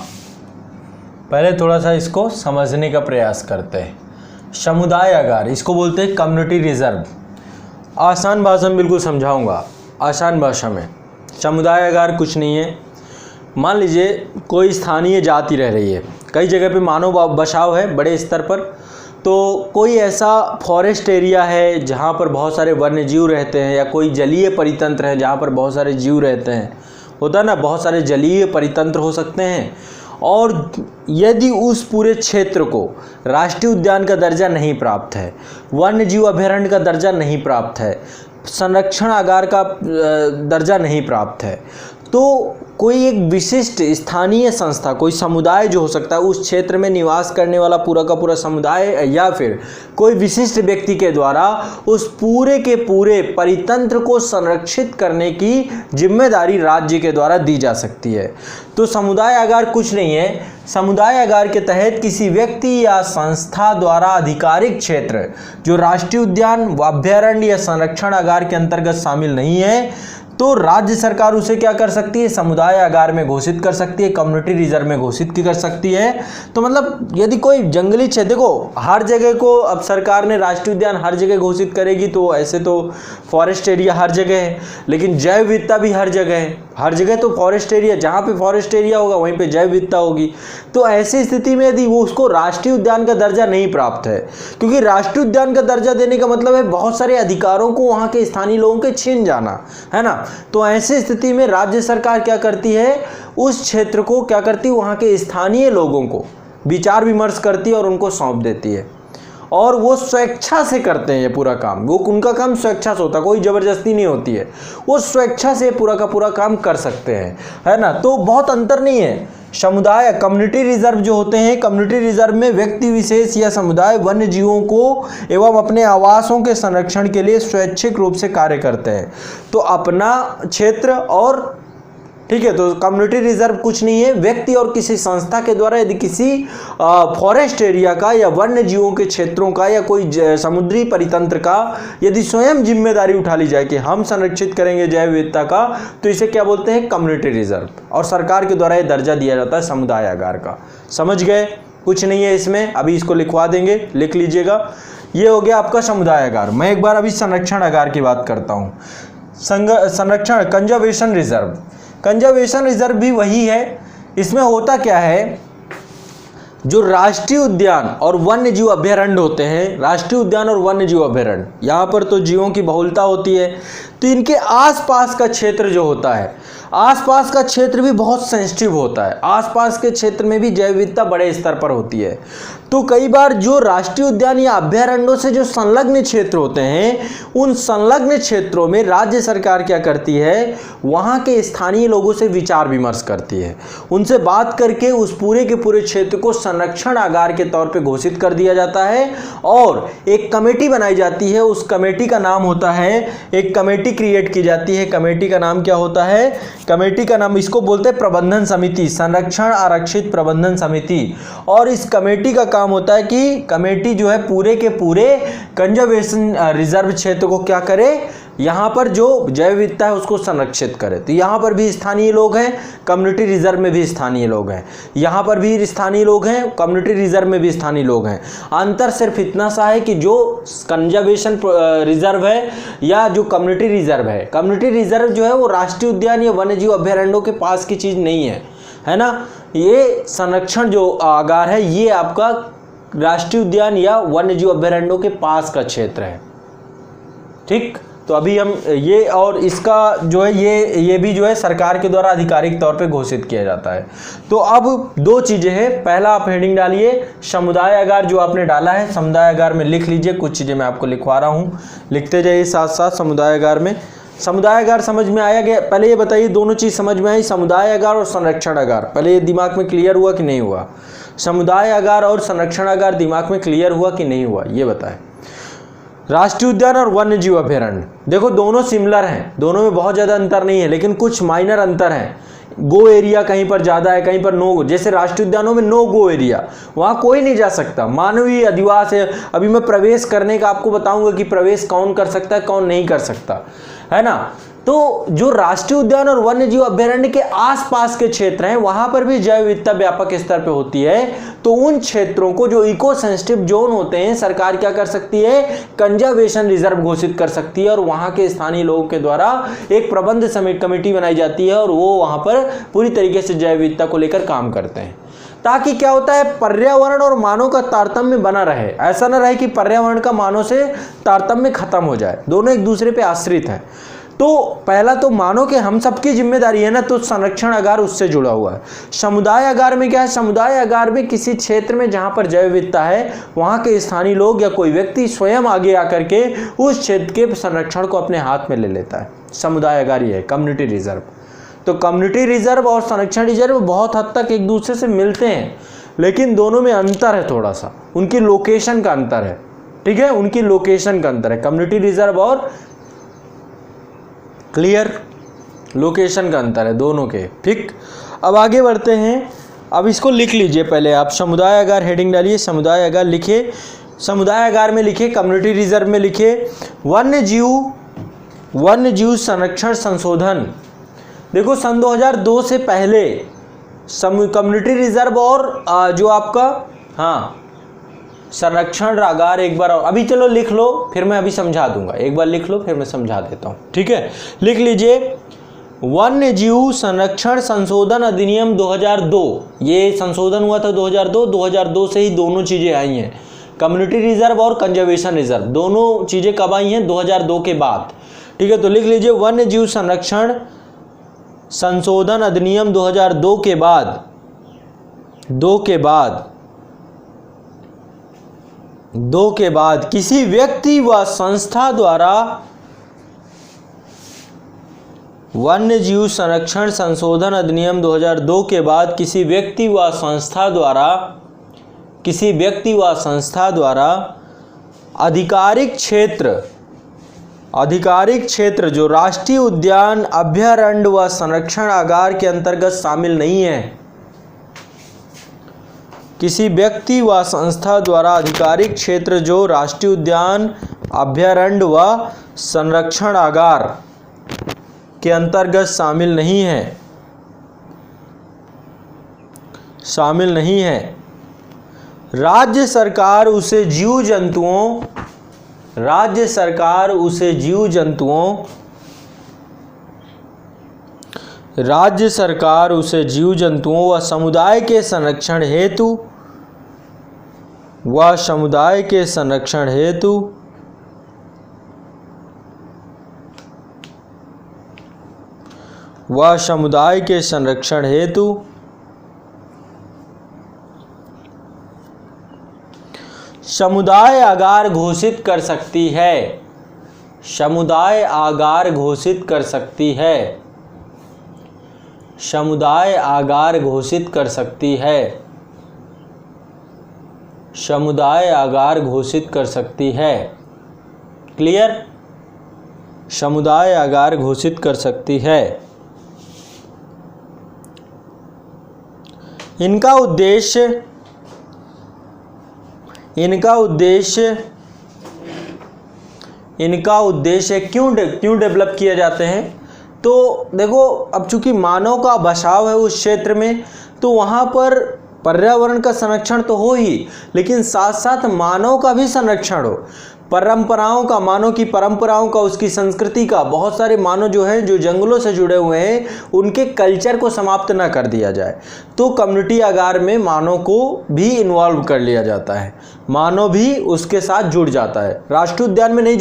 पहले थोड़ा सा इसको समझने का प्रयास करते हैं। समुदाय अगार, इसको बोलते हैं कम्युनिटी रिजर्व। आसान भाषा में बिल्कुल समझाऊंगा, आसान भाषा में। समुदाय आगार कुछ नहीं है। मान लीजिए कोई स्थानीय जाति रह रही है, कई जगह पे मानव बसाव है बड़े स्तर पर, तो कोई ऐसा फॉरेस्ट एरिया है जहाँ पर बहुत सारे वन्य जीव रहते हैं, या कोई जलीय परितंत्र है जहाँ पर बहुत सारे जीव रहते हैं, होता है ना, बहुत सारे जलीय परितंत्र हो सकते हैं। और यदि उस पूरे क्षेत्र को राष्ट्रीय उद्यान का दर्जा नहीं प्राप्त है, वन्य जीव अभयारण्य का दर्जा नहीं प्राप्त है, संरक्षण आगार का दर्जा नहीं प्राप्त है, तो कोई एक विशिष्ट स्थानीय संस्था, कोई समुदाय जो हो सकता है, उस क्षेत्र में निवास करने वाला पूरा का पूरा समुदाय, या फिर कोई विशिष्ट व्यक्ति के द्वारा उस पूरे के पूरे परितंत्र को संरक्षित करने की जिम्मेदारी राज्य के द्वारा दी जा सकती है। तो समुदाय आगार कुछ नहीं है। समुदाय आगार के तहत किसी व्यक्ति या संस्था द्वारा आधिकारिक क्षेत्र जो राष्ट्रीय उद्यान, अभयारण्य या संरक्षण आगार के अंतर्गत शामिल नहीं है, तो राज्य सरकार उसे क्या कर सकती है, समुदाय आगार में घोषित कर सकती है, कम्युनिटी रिजर्व में घोषित कर सकती है। तो मतलब यदि कोई जंगली क्षेत्र, देखो हर जगह को अब सरकार ने राष्ट्रीय उद्यान हर जगह घोषित करेगी, तो ऐसे तो फॉरेस्ट एरिया हर जगह है, लेकिन जैव विविधता भी हर जगह है। हर जगह तो फॉरेस्ट एरिया, जहाँ पे फॉरेस्ट एरिया होगा वहीं पे जैव विविधता होगी। तो ऐसी स्थिति में यदि वो उसको राष्ट्रीय उद्यान का दर्जा नहीं प्राप्त है, क्योंकि राष्ट्रीय उद्यान का दर्जा देने का मतलब है बहुत सारे अधिकारों को वहाँ के स्थानीय लोगों के छीन जाना, है ना। तो ऐसी स्थिति में राज्य सरकार क्या करती है, उस क्षेत्र को क्या करती है, वहाँ के स्थानीय लोगों को विचार विमर्श करती है और उनको सौंप देती है। और वो स्वेच्छा से करते हैं ये पूरा काम, वो उनका काम स्वेच्छा से होता है, कोई ज़बरदस्ती नहीं होती है, वो स्वेच्छा से पूरा का पूरा काम कर सकते हैं, है ना। तो बहुत अंतर नहीं है। समुदाय कम्युनिटी रिजर्व जो होते हैं, कम्युनिटी रिजर्व में व्यक्ति विशेष या समुदाय वन्य जीवों को एवं अपने आवासों के संरक्षण के लिए स्वैच्छिक रूप से कार्य करते हैं। तो अपना क्षेत्र और ठीक है, तो कम्युनिटी रिजर्व कुछ नहीं है, व्यक्ति और किसी संस्था के द्वारा यदि किसी फॉरेस्ट एरिया का या वन्य जीवों के क्षेत्रों का या कोई समुद्री परितंत्र का यदि स्वयं जिम्मेदारी उठा ली जाए कि हम संरक्षित करेंगे जैव विविधता का, तो इसे क्या बोलते हैं, कम्युनिटी रिजर्व। और सरकार के द्वारा यह दर्जा दिया जाता है समुदाय आगार का। समझ गए, कुछ नहीं है इसमें, अभी इसको लिखवा देंगे, लिख लीजिएगा। ये हो गया आपका समुदाय आगार। मैं एक बार अभी संरक्षण आगार की बात करता हूँ। संरक्षण कंजर्वेशन रिजर्व, कंजर्वेशन रिजर्व भी वही है। इसमें होता क्या है, जो राष्ट्रीय उद्यान और वन्य जीव अभयारण्य होते हैं, राष्ट्रीय उद्यान और वन्य जीव अभयारण्य, यहाँ पर तो जीवों की बहुलता होती है, तो इनके आसपास का क्षेत्र जो होता है, आसपास का क्षेत्र भी बहुत सेंसिटिव होता है। आसपास के क्षेत्र में भी जैव विविधता बड़े स्तर पर होती है। तो कई बार जो राष्ट्रीय उद्यान या अभयारण्यों से जो संलग्न क्षेत्र होते हैं, उन संलग्न क्षेत्रों में राज्य सरकार क्या करती है, वहाँ के स्थानीय लोगों से विचार विमर्श करती है, उनसे बात करके उस पूरे के पूरे क्षेत्र को संरक्षण आगार के तौर पे घोषित कर दिया जाता है। और एक कमेटी बनाई जाती है, उस कमेटी का नाम होता है, एक कमेटी क्रिएट की जाती है। कमेटी का नाम क्या होता है, कमेटी का नाम, इसको बोलते हैं प्रबंधन समिति, संरक्षण आरक्षित प्रबंधन समिति। और इस कमेटी का काम होता है कि कमेटी जो है पूरे के पूरे कंजर्वेशन रिजर्व क्षेत्र को क्या करे, यहाँ पर जो जैव विविधता है उसको संरक्षित करे। तो यहाँ पर भी स्थानीय लोग हैं, कम्युनिटी रिजर्व में भी स्थानीय लोग हैं, यहाँ पर भी स्थानीय लोग हैं, कम्युनिटी रिजर्व में भी स्थानीय लोग हैं। अंतर सिर्फ इतना सा है कि जो कंजर्वेशन रिजर्व है या जो कम्युनिटी रिजर्व है, कम्युनिटी रिजर्व जो है वो राष्ट्रीय उद्यान या वन्य जीव अभयारण्यों के पास की चीज़ नहीं है, है ना। ये संरक्षण जो आगार है ये आपका राष्ट्रीय उद्यान या वन्य जीव अभयारण्यों के पास का क्षेत्र है। ठीक, तो अभी हम ये और इसका जो है ये भी जो है सरकार के द्वारा आधिकारिक तौर पे घोषित किया जाता है। तो अब दो चीज़ें हैं, पहला आप हेडिंग डालिए समुदाय आगार, जो आपने डाला है समुदाय आगार में लिख लीजिए। कुछ चीज़ें मैं आपको लिखवा रहा हूँ, लिखते जाइए साथ साथ। समुदाय आगार में, समुदाय आगार समझ में आया गया? पहले ये बताइए, दोनों चीज़ समझ में आई, समुदाय आगार और संरक्षण आगार, पहले ये दिमाग में क्लियर हुआ कि नहीं हुआ? समुदाय आगार और संरक्षण आगार दिमाग में क्लियर हुआ कि नहीं हुआ, ये बताएं। राष्ट्रीय उद्यान और वन्य जीव अभयारण्य, देखो दोनों सिमिलर हैं, दोनों में बहुत ज़्यादा अंतर नहीं है, लेकिन कुछ माइनर अंतर हैं। गो एरिया कहीं पर ज़्यादा है, कहीं पर नो गो। जैसे राष्ट्रीय उद्यानों में नो गो एरिया, वहाँ कोई नहीं जा सकता, मानवीय अधिवास है। अभी मैं प्रवेश करने का आपको बताऊंगा कि प्रवेश कौन कर सकता है कौन नहीं कर सकता, है ना। तो जो राष्ट्रीय उद्यान और वन्य जीव अभयारण्य के आसपास के क्षेत्र हैं वहां पर भी जैव विविधता व्यापक स्तर पे होती है। तो उन क्षेत्रों को जो इको सेंसिटिव जोन होते हैं सरकार क्या कर सकती है, कंजर्वेशन रिजर्व घोषित कर सकती है और वहां के स्थानीय लोगों के द्वारा एक प्रबंध कमेटी बनाई जाती है और वो वहां पर पूरी तरीके से जैव विविधता को लेकर काम करते हैं, ताकि क्या होता है पर्यावरण और मानव का तारतम्य बना रहे। ऐसा ना रहे कि पर्यावरण का मानव से तारतम्य खत्म हो जाए, दोनों एक दूसरे पे आश्रित हैं। तो पहला तो मानो कि हम सबकी जिम्मेदारी है ना, तो संरक्षण आगार उससे जुड़ा हुआ है। समुदाय आगार में क्या है, समुदाय आगार में किसी क्षेत्र में जहां पर जैव विविधता है वहां के स्थानीय लोग या कोई व्यक्ति स्वयं आगे आकर के उस क्षेत्र के संरक्षण को अपने हाथ में ले लेता है। समुदाय आगार ये है, कम्युनिटी रिजर्व। तो कम्युनिटी रिजर्व और संरक्षण रिजर्व बहुत हद तक एक दूसरे से मिलते हैं, लेकिन दोनों में अंतर है, थोड़ा सा उनकी लोकेशन का अंतर है। ठीक है, उनकी लोकेशन का अंतर है, कम्युनिटी रिजर्व और क्लियर लोकेशन का अंतर है दोनों के। ठीक, अब आगे बढ़ते हैं। अब इसको लिख लीजिए पहले आप, समुदाय आगार हेडिंग डालिए, समुदाय आगार लिखे, समुदाय आगार में लिखे, कम्युनिटी रिजर्व में लिखे वन्य जीव संरक्षण संशोधन। देखो सन 2002 से पहले कम्युनिटी रिजर्व और जो आपका संरक्षण आगार, एक बार अभी चलो लिख लो, फिर मैं अभी समझा दूंगा, एक बार लिख लो फिर मैं समझा देता हूं। ठीक है, लिख लीजिए वन्य जीव संरक्षण संशोधन अधिनियम 2002। ये संशोधन हुआ था 2002 से ही दोनों चीजें आई हैं, कम्युनिटी रिजर्व और कंजर्वेशन रिजर्व, दोनों चीजें कब आई हैं, 2002 के बाद। ठीक है, तो लिख लीजिए वन्य जीव संरक्षण संशोधन अधिनियम 2002 के बाद, दो के बाद किसी व्यक्ति व संस्था द्वारा वन्य जीव संरक्षण संशोधन अधिनियम 2002 के बाद किसी व्यक्ति व संस्था द्वारा आधिकारिक क्षेत्र जो राष्ट्रीय उद्यान, अभयारण्य व संरक्षण आगार के अंतर्गत शामिल नहीं है, किसी व्यक्ति व संस्था द्वारा आधिकारिक क्षेत्र जो राष्ट्रीय उद्यान, अभयारण्य व संरक्षण आगार के अंतर्गत शामिल नहीं है, राज्य सरकार उसे जीव जंतुओं व समुदाय के संरक्षण हेतु समुदाय आगार घोषित कर सकती है। समुदाय आगार घोषित कर सकती है। समुदाय आगार घोषित कर सकती है। समुदाय आगार घोषित कर सकती है। क्लियर? समुदाय आगार घोषित कर सकती है। इनका उद्देश्य क्यों डेवलप किए जाते हैं? तो देखो, अब चूंकि मानव का बसाव है उस क्षेत्र में, तो वहाँ पर पर्यावरण का संरक्षण तो हो ही, लेकिन साथ साथ मानव का भी संरक्षण हो। परंपराओं का, मानव की परंपराओं का, उसकी संस्कृति का, बहुत सारे मानव जो हैं जो जंगलों से जुड़े हुए हैं, उनके कल्चर को समाप्त ना कर दिया जाए। तो कम्युनिटी आगार में मानव को भी इन्वॉल्व कर लिया जाता है, मानव भी उसके साथ जुड़ जाता है। राष्ट्रीय उद्यान में नहीं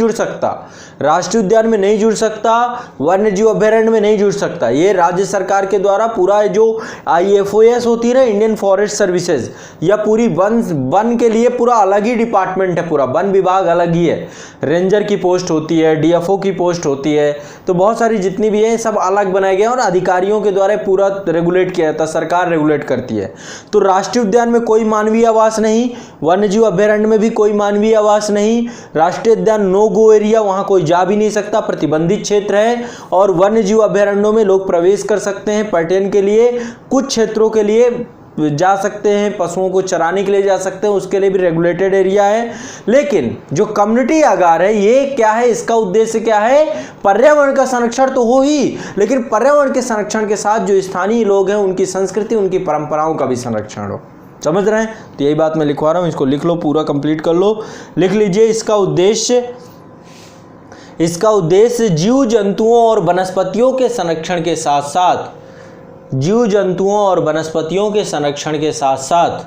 जुड़ सकता, वन्य जीव अभयारण्य में नहीं जुड़ सकता। ये राज्य सरकार के द्वारा पूरा जो IFOS होती है ना, इंडियन फॉरेस्ट सर्विसेज, या पूरी वन के लिए पूरा अलग ही डिपार्टमेंट है, पूरा वन विभाग अलग ही है। रेंजर की पोस्ट होती है, DFO की पोस्ट होती है, तो बहुत सारी जितनी भी है सब अलग बनाए गए और अधिकारियों के द्वारा पूरा रेगुलेट किया जाता है, सरकार रेगुलेट करती है। तो राष्ट्रीय उद्यान में कोई मानवीय आवास नहीं, वन्य जीव अभयारण्य में भी कोई मानवीय आवास नहीं, राष्ट्रीय उद्यान नो गो एरिया, वहां कोई जा भी नहीं सकता, प्रतिबंधित क्षेत्र है। और वन्य जीव अभयारण्यों में लोग प्रवेश कर सकते हैं पर्यटन के लिए, कुछ क्षेत्रों के लिए जा सकते हैं, पशुओं को चराने के लिए जा सकते हैं, उसके लिए भी रेगुलेटेड एरिया है। लेकिन जो कम्युनिटी आगार है ये क्या है, इसका उद्देश्य क्या है, पर्यावरण का संरक्षण तो हो ही, लेकिन पर्यावरण के संरक्षण के साथ जो स्थानीय लोग हैं उनकी संस्कृति, उनकी परंपराओं का भी संरक्षण हो। समझ रहे हैं? तो यही बात मैं लिखवा रहा हूँ, इसको लिख लो, पूरा कंप्लीट कर लो, लिख लीजिए। इसका उद्देश्य जीव जंतुओं और वनस्पतियों के संरक्षण के साथ साथ जीव जंतुओं और वनस्पतियों के संरक्षण के साथ साथ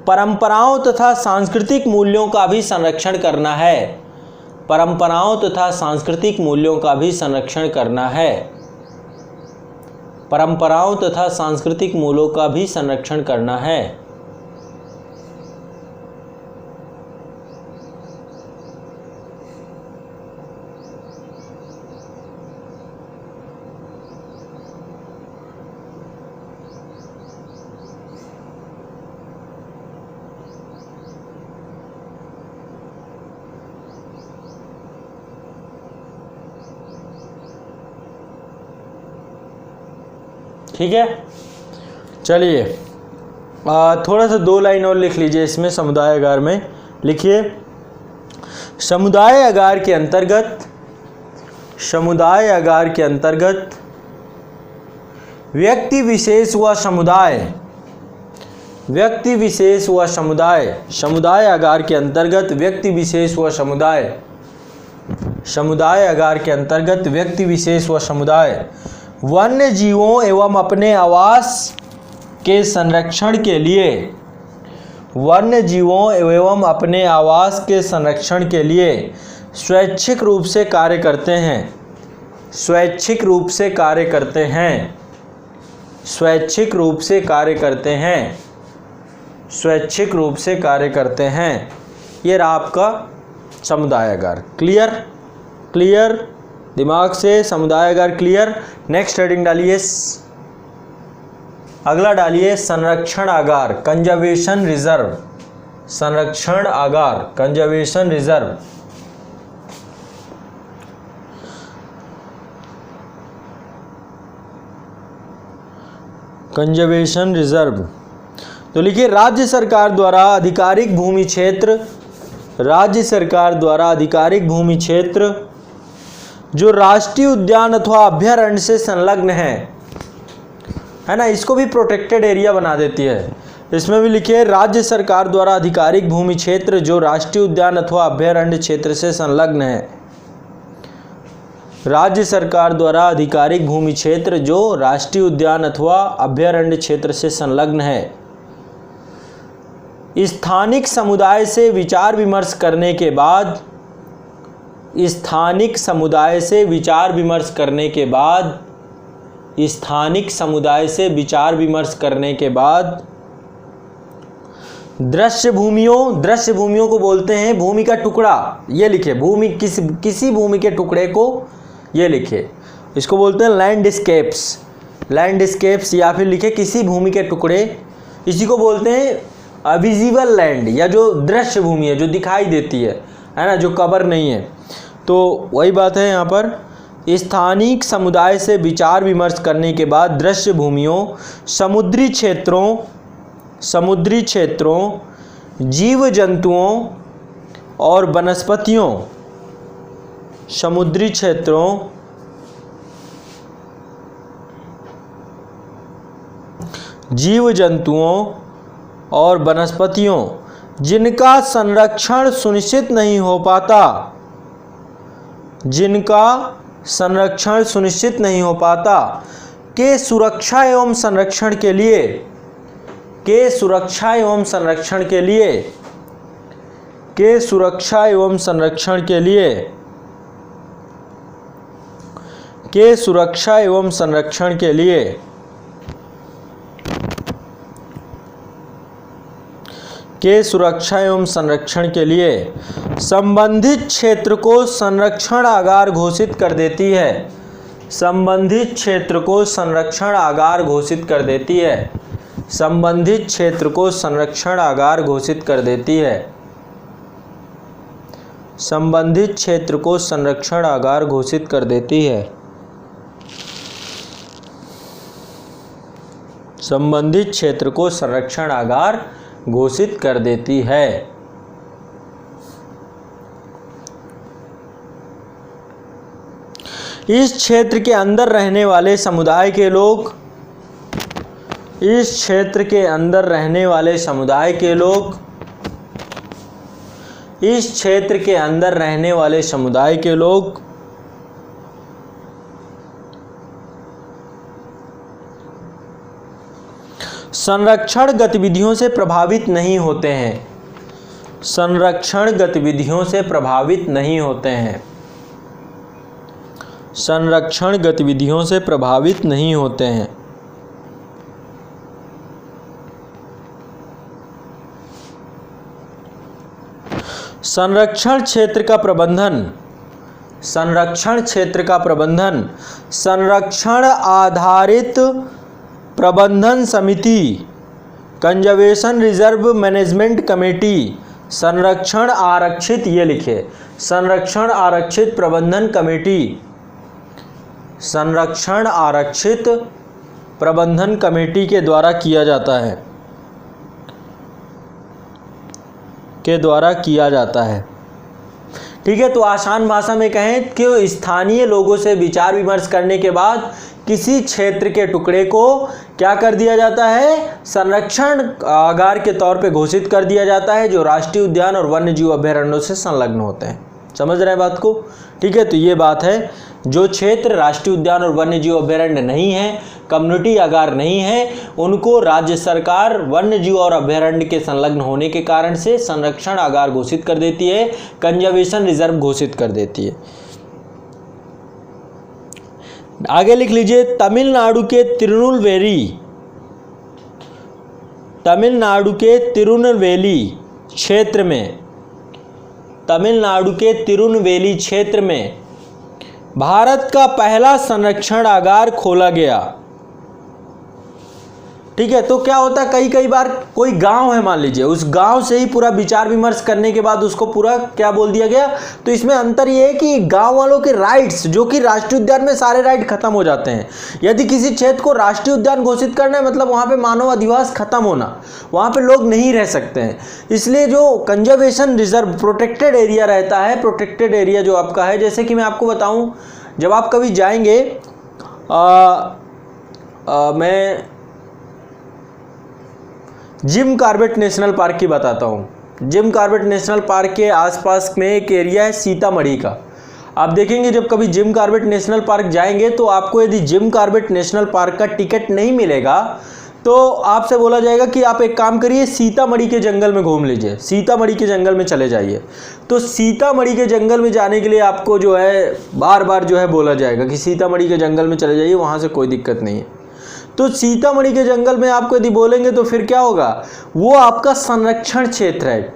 परंपराओं तथा सांस्कृतिक मूल्यों का भी संरक्षण करना है। परंपराओं तथा सांस्कृतिक मूल्यों का भी संरक्षण करना है। परंपराओं तथा सांस्कृतिक मूल्यों का भी संरक्षण करना है। ठीक है, चलिए थोड़ा सा 2 लाइन और लिख लीजिए इसमें। समुदाय आगार में लिखिए, समुदाय आगार के अंतर्गत व्यक्ति विशेष व समुदाय समुदाय आगार के अंतर्गत व्यक्ति विशेष व समुदाय वन्य जीवों एवं अपने आवास के संरक्षण के लिए स्वैच्छिक रूप से कार्य करते हैं। ये रहा आपका समुदाय आगार। क्लियर दिमाग से, समुदाय आगार क्लियर। नेक्स्ट हेडिंग डालिए, अगला डालिए संरक्षण आगार, कंजर्वेशन रिजर्व। संरक्षण आगार, कंजर्वेशन रिजर्व। कंजर्वेशन रिजर्व तो लिखिए, राज्य सरकार द्वारा आधिकारिक भूमि क्षेत्र जो राष्ट्रीय उद्यान अथवा अभयारण्य से संलग्न है ना, इसको भी प्रोटेक्टेड एरिया बना देती है। इसमें भी लिखिए, राज्य सरकार द्वारा आधिकारिक भूमि क्षेत्र जो राष्ट्रीय उद्यान अथवा अभयारण्य क्षेत्र से संलग्न है। राज्य सरकार द्वारा आधिकारिक भूमि क्षेत्र जो राष्ट्रीय उद्यान अथवा अभयारण्य क्षेत्र से संलग्न है। स्थानिक समुदाय से विचार विमर्श करने के बाद दृश्य भूमियों को बोलते हैं भूमि का टुकड़ा। ये लिखे, भूमि किसी भूमि के टुकड़े को ये लिखे, इसको बोलते हैं लैंडस्केप्स या फिर लिखे किसी भूमि के टुकड़े। इसी को बोलते हैं विजिबल लैंड, या जो दृश्य भूमि है, जो दिखाई देती है ना, जो कवर नहीं है। तो वही बात है यहाँ पर, स्थानिक समुदाय से विचार विमर्श करने के बाद दृश्य भूमियों, समुद्री क्षेत्रों, जीव जंतुओं और वनस्पतियों, समुद्री क्षेत्रों, जीव जंतुओं और वनस्पतियों जिनका संरक्षण सुनिश्चित नहीं हो पाता के सुरक्षा एवं संरक्षण के लिए संबंधित क्षेत्र को संरक्षण आगार घोषित कर देती है। संबंधित क्षेत्र को संरक्षण आगार घोषित कर देती है। संबंधित क्षेत्र को संरक्षण आगार घोषित कर देती है। इस क्षेत्र के अंदर रहने वाले समुदाय के लोग इस क्षेत्र के अंदर रहने वाले समुदाय के लोग इस क्षेत्र के अंदर रहने वाले समुदाय के लोग संरक्षण गतिविधियों से प्रभावित नहीं होते हैं। संरक्षण गतिविधियों से प्रभावित नहीं होते हैं। संरक्षण गतिविधियों से प्रभावित नहीं होते हैं। संरक्षण क्षेत्र का प्रबंधन संरक्षण क्षेत्र का प्रबंधन संरक्षण आधारित प्रबंधन समिति, कंजर्वेशन रिजर्व मैनेजमेंट कमेटी, संरक्षण आरक्षित, ये लिखे, संरक्षण आरक्षित प्रबंधन कमेटी, संरक्षण आरक्षित प्रबंधन कमेटी के द्वारा किया जाता है ठीक है। तो आसान भाषा में कहें कि स्थानीय लोगों से विचार विमर्श करने के बाद किसी क्षेत्र के टुकड़े को क्या कर दिया जाता है, संरक्षण आगार के तौर पे घोषित कर दिया जाता है, जो राष्ट्रीय उद्यान और वन्यजीव अभयारण्यों से संलग्न होते हैं। समझ रहे हैं बात को? ठीक है, तो ये बात है, जो क्षेत्र राष्ट्रीय उद्यान और वन्यजीव अभयारण्य नहीं है, कम्युनिटी आगार नहीं है, उनको राज्य सरकार वन्यजीव और अभयारण्य के संलग्न होने के कारण से संरक्षण आगार घोषित कर देती है, कंजर्वेशन रिजर्व घोषित कर देती है। आगे लिख लीजिए, तमिलनाडु के तिरुनेलवेली क्षेत्र में भारत का पहला संरक्षण आगार खोला गया। ठीक है, तो क्या होता है, कई बार कोई गांव है, मान लीजिए, उस गांव से ही पूरा विचार विमर्श करने के बाद उसको पूरा क्या बोल दिया गया। तो इसमें अंतर ये है कि गांव वालों के राइट्स, जो कि राष्ट्रीय उद्यान में सारे राइट खत्म हो जाते हैं। यदि किसी क्षेत्र को राष्ट्रीय उद्यान घोषित करना है, मतलब वहां पे मानव अधिवास खत्म होना, वहां पे लोग नहीं रह सकते हैं। इसलिए जो कंजर्वेशन रिजर्व प्रोटेक्टेड एरिया रहता है, प्रोटेक्टेड एरिया जो आपका है, जैसे कि मैं आपको बताऊं, जब आप कभी जाएंगे, मैं जिम कॉर्बेट नेशनल पार्क की बताता हूँ। जिम कॉर्बेट नेशनल पार्क के आसपास में एक एरिया है सीतामढ़ी का। आप देखेंगे जब कभी जिम कॉर्बेट नेशनल पार्क जाएंगे तो आपको यदि जिम कॉर्बेट नेशनल पार्क का टिकट नहीं मिलेगा तो आपसे बोला जाएगा कि आप एक काम करिए, सीतामढ़ी के जंगल में घूम लीजिए, सीतामढ़ी के जंगल में चले जाइए। तो सीतामढ़ी के जंगल में जाने के लिए आपको जो है बार बार जो है बोला जाएगा कि सीतामढ़ी के जंगल में चले जाइए, वहाँ से कोई दिक्कत नहीं है। तो सीतामढ़ी के जंगल में आपको यदि बोलेंगे तो फिर क्या होगा, वो आपका संरक्षण क्षेत्र है,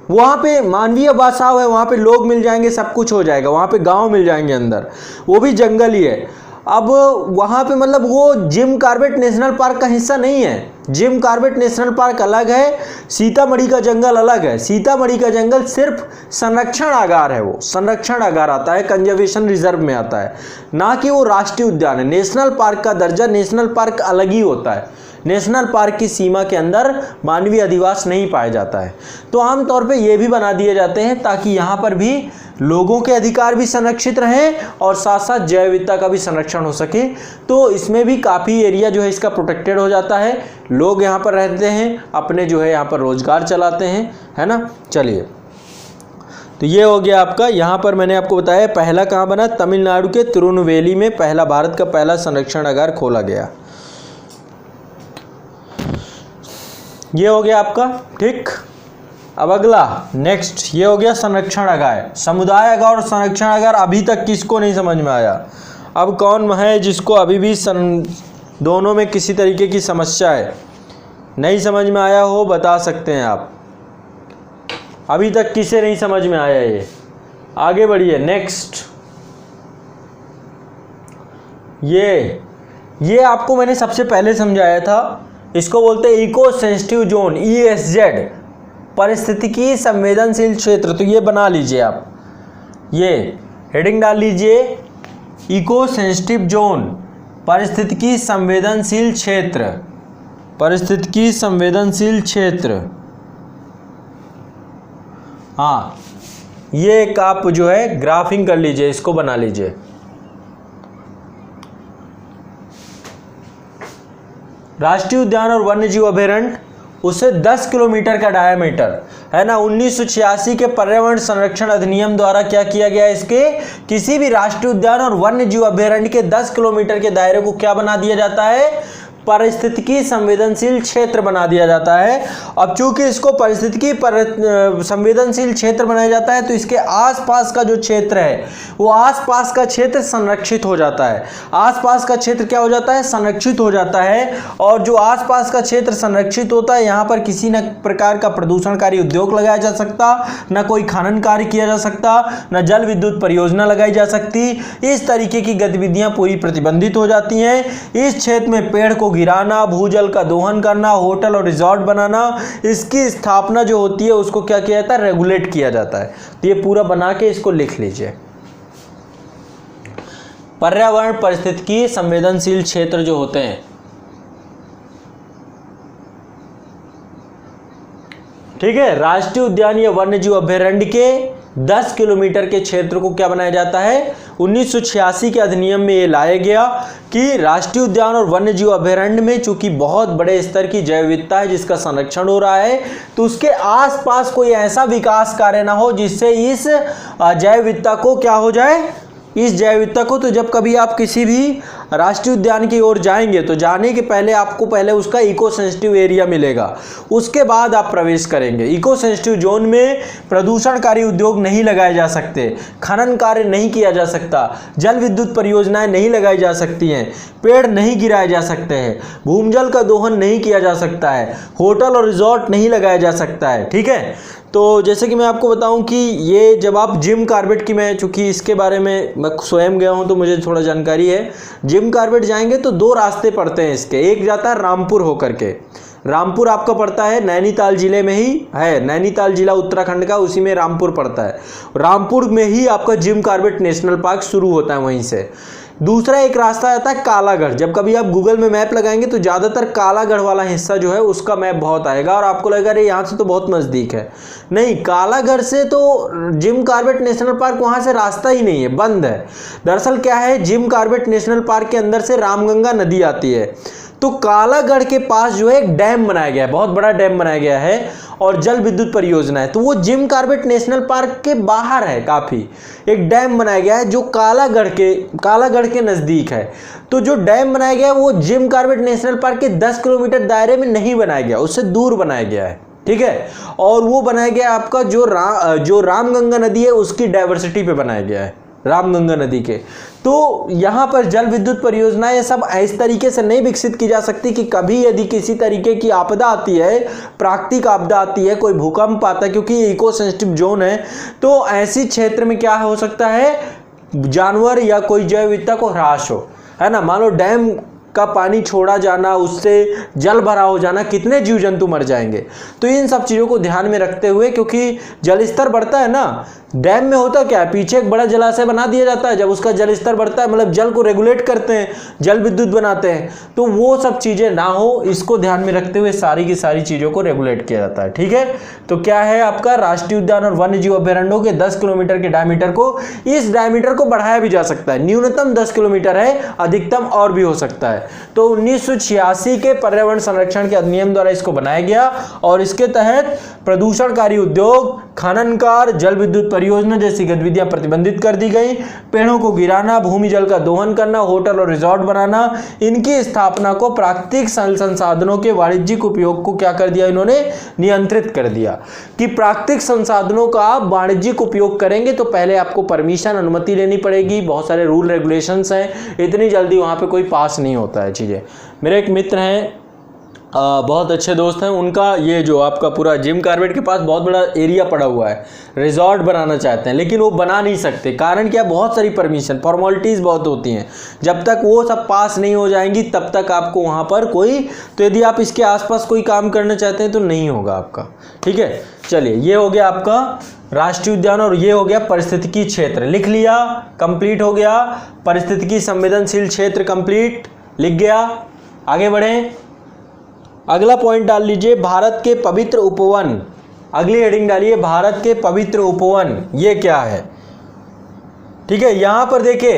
वहाँ पे मानवीय बसाव है, वहाँ पे लोग मिल जाएंगे, सब कुछ हो जाएगा, वहाँ पे गांव मिल जाएंगे अंदर, वो भी जंगल ही है। अब वहाँ पे मतलब वो जिम कॉर्बेट नेशनल पार्क का हिस्सा नहीं है। जिम कॉर्बेट नेशनल पार्क अलग है, सीतामढ़ी का जंगल अलग है। सीतामढ़ी का जंगल सिर्फ संरक्षण आगार है, वो संरक्षण आगार आता है, कंजर्वेशन रिजर्व में आता है, ना कि वो राष्ट्रीय उद्यान है। नेशनल पार्क का दर्जा नेशनल पार्क अलग ही होता है। नेशनल पार्क की सीमा के अंदर मानवीय अधिवास नहीं पाया जाता है। तो आमतौर पे ये भी बना दिए जाते हैं ताकि यहाँ पर भी लोगों के अधिकार भी संरक्षित रहें और साथ साथ जैव विविधता का भी संरक्षण हो सके। तो इसमें भी काफ़ी एरिया जो है इसका प्रोटेक्टेड हो जाता है, लोग यहाँ पर रहते हैं, अपने जो है यहाँ पर रोजगार चलाते हैं, है ना। चलिए, तो ये हो गया आपका। यहाँ पर मैंने आपको बताया पहला कहाँ बना, तमिलनाडु के तिरुनेलवेली में पहला, भारत का पहला संरक्षण आगार खोला गया। ये हो गया आपका, ठीक। अब अगला नेक्स्ट, ये हो गया संरक्षण आगार, समुदाय आगार और संरक्षण आगार। अभी तक किसको नहीं समझ में आया? अब कौन है जिसको अभी भी दोनों में किसी तरीके की समस्या है, नहीं समझ में आया हो, बता सकते हैं आप। अभी तक किसे नहीं समझ में आया ये? आगे बढ़िए। नेक्स्ट, ये आपको मैंने सबसे पहले समझाया था, इसको बोलते हैं इको सेंसिटिव जोन, ESZ, परिस्थितिकी संवेदनशील क्षेत्र। तो ये बना लीजिए आप, ये हेडिंग डाल लीजिए, इको सेंसिटिव जोन, परिस्थितिकी संवेदनशील क्षेत्र। पारिस्थितिकी संवेदनशील क्षेत्र, हाँ ये एक आप जो है ग्राफिंग कर लीजिए, इसको बना लीजिए। राष्ट्रीय उद्यान और वन्यजीव अभयारण्य, उससे 10 किलोमीटर का डायमीटर है ना। 1986 के पर्यावरण संरक्षण अधिनियम द्वारा क्या किया गया, इसके किसी भी राष्ट्रीय उद्यान और वन्यजीव अभयारण्य के 10 किलोमीटर के दायरे को क्या बना दिया जाता है, पारिस्थितिकी संवेदनशील क्षेत्र बना दिया जाता है। अब चूंकि इसको पारिस्थितिकी संवेदनशील क्षेत्र बनाया जाता है तो इसके आसपास का जो क्षेत्र है वो आसपास का क्षेत्र संरक्षित हो जाता है। आसपास का क्षेत्र क्या हो जाता है, संरक्षित हो जाता है। और जो आसपास का क्षेत्र संरक्षित होता है, यहाँ पर किसी न प्रकार का प्रदूषणकारी उद्योग लगाया जा सकता, न कोई खनन कार्य किया जा सकता, न जल विद्युत परियोजना लगाई जा सकती। इस तरीके की गतिविधियां पूरी प्रतिबंधित हो जाती हैं। इस क्षेत्र में पेड़ को गिराना, भूजल का दोहन करना, होटल और रिजॉर्ट बनाना, इसकी स्थापना जो होती है उसको क्या किया जाता है, रेगुलेट किया जाता है। तो ये पूरा बना के इसको लिख लीजिए। पर्यावरण पारिस्थितिकी संवेदनशील क्षेत्र जो होते हैं, ठीक है, राष्ट्रीय उद्यान या वन्यजीव अभयारण्य के 10 किलोमीटर के क्षेत्र को क्या बनाया जाता है, 1986 के अधिनियम में ये लाया गया कि राष्ट्रीय उद्यान और वन्यजीव अभयारण्य में चूंकि बहुत बड़े स्तर की जैव विविधता है जिसका संरक्षण हो रहा है, तो उसके आसपास कोई ऐसा विकास कार्य ना हो जिससे इस जैव विविधता को क्या हो जाए, इस जैव विविधता को। तो जब कभी आप किसी भी राष्ट्रीय उद्यान की ओर जाएंगे तो जाने के पहले आपको पहले उसका इको सेंसिटिव एरिया मिलेगा, उसके बाद आप प्रवेश करेंगे। इको सेंसिटिव जोन में प्रदूषणकारी उद्योग नहीं लगाए जा सकते, खनन कार्य नहीं किया जा सकता, जल विद्युत परियोजनाएं नहीं लगाई जा सकती हैं, पेड़ नहीं गिराए जा सकते हैं, भूजल का दोहन नहीं किया जा सकता है, होटल और रिजॉर्ट नहीं लगाया जा सकता है। ठीक है, तो जैसे कि मैं आपको बताऊं कि ये जब आप जिम कॉर्बेट की, मैं चूंकि इसके बारे में मैं स्वयं गया हूं तो मुझे थोड़ा जानकारी है। जिम कॉर्बेट जाएंगे तो 2 रास्ते पड़ते हैं इसके, एक जाता है रामपुर होकर के। रामपुर आपका पड़ता है नैनीताल जिले में ही है, नैनीताल जिला उत्तराखंड का, उसी में रामपुर पड़ता है। रामपुर में ही आपका जिम कॉर्बेट नेशनल पार्क शुरू होता है वहीं से। दूसरा एक रास्ता आता है कालागढ़। जब कभी आप गूगल में मैप लगाएंगे तो ज़्यादातर कालागढ़ वाला हिस्सा जो है उसका मैप बहुत आएगा और आपको लगेगा अरे यहाँ से तो बहुत नज़दीक है। नहीं, कालागढ़ से तो जिम कॉर्बेट नेशनल पार्क वहाँ से रास्ता ही नहीं है, बंद है। दरअसल क्या है, जिम कॉर्बेट नेशनल पार्क के अंदर से रामगंगा नदी आती है, तो कालागढ़ के पास जो है एक डैम बनाया गया है, बहुत बड़ा डैम बनाया गया है और जल विद्युत परियोजना है। तो वो जिम कॉर्बेट नेशनल पार्क के बाहर है, काफ़ी एक डैम बनाया गया है जो कालागढ़ के नज़दीक है। तो जो डैम बनाया गया है वो जिम कॉर्बेट नेशनल पार्क के 10 किलोमीटर दायरे में नहीं बनाया गया, उससे दूर बनाया गया है। ठीक है, और वो बनाया गया आपका जो रामगंगा नदी है उसकी डाइवर्सिटी पे बनाया गया है, रामगंगा नदी के। तो यहाँ पर जल विद्युत परियोजनाएं ये सब इस तरीके से नहीं विकसित की जा सकती कि कभी यदि किसी तरीके की आपदा आती है, प्राकृतिक आपदा आती है, कोई भूकंप आता है, क्योंकि ये इको सेंसिटिव जोन है, तो ऐसी क्षेत्र में क्या हो सकता है, जानवर या कोई जैव विविधता को ह्रास हो, है ना। मान लो डैम का पानी छोड़ा जाना, उससे जल भरा हो जाना, कितने जीव जंतु मर जाएंगे। तो इन सब चीज़ों को ध्यान में रखते हुए, क्योंकि जल स्तर बढ़ता है ना, डैम में होता क्या है, पीछे एक बड़ा जलाशय बना दिया जाता है, जब उसका जल स्तर बढ़ता है, मतलब जल को रेगुलेट करते हैं, जल विद्युत बनाते हैं, तो वो सब चीज़ें ना हो, इसको ध्यान में रखते हुए सारी की सारी चीज़ों को रेगुलेट किया जाता है। ठीक है, तो क्या है आपका राष्ट्रीय उद्यान और वन्यजीव अभयारण्यों के 10 किलोमीटर के डायमीटर को, इस डायमीटर को बढ़ाया भी जा सकता है, न्यूनतम 10 किलोमीटर है, अधिकतम और भी हो सकता है। तो 1986 के पर्यावरण संरक्षण के अधिनियम द्वारा इसको बनाया गया और इसके तहत प्रदूषणकारी उद्योग, खननकार, जल विद्युत परियोजना जैसी गतिविधियां प्रतिबंधित कर दी गई। पेड़ों को गिराना, भूमि जल का दोहन करना, होटल और रिजॉर्ट बनाना, इनकी स्थापना को प्राकृतिक संसाधनों के वाणिज्यिक उपयोग को क्या कर दिया, इन्होंने नियंत्रित कर दिया कि प्राकृतिक संसाधनों का आप वाणिज्यिक उपयोग करेंगे तो पहले आपको परमिशन, अनुमति लेनी पड़ेगी, बहुत सारे रूल रेगुलेशंस हैं, इतनी जल्दी वहाँ पे कोई पास नहीं होता है चीज़ें। मेरे एक मित्र हैं, बहुत अच्छे दोस्त हैं, उनका ये जो आपका पूरा जिम कॉर्बेट के पास बहुत बड़ा एरिया पड़ा हुआ है, रिजॉर्ट बनाना चाहते हैं, लेकिन वो बना नहीं सकते। कारण क्या, बहुत सारी परमिशन, फॉर्मेलिटीज़ बहुत होती हैं, जब तक वो सब पास नहीं हो जाएंगी तब तक आपको वहाँ पर कोई, तो यदि आप इसके आसपास कोई काम करना चाहते हैं तो नहीं होगा आपका। ठीक है, चलिए ये हो गया आपका राष्ट्रीय उद्यान और ये हो गया पारिस्थितिकी क्षेत्र, लिख लिया, कंप्लीट हो गया। पारिस्थितिकी संवेदनशील क्षेत्र कंप्लीट, लिख गया। आगे बढ़ें। अगला पॉइंट डाल लीजिए, भारत के पवित्र उपवन। अगली हेडिंग डालिए, भारत के पवित्र उपवन, ये क्या है? ठीक है, यहाँ पर देखिए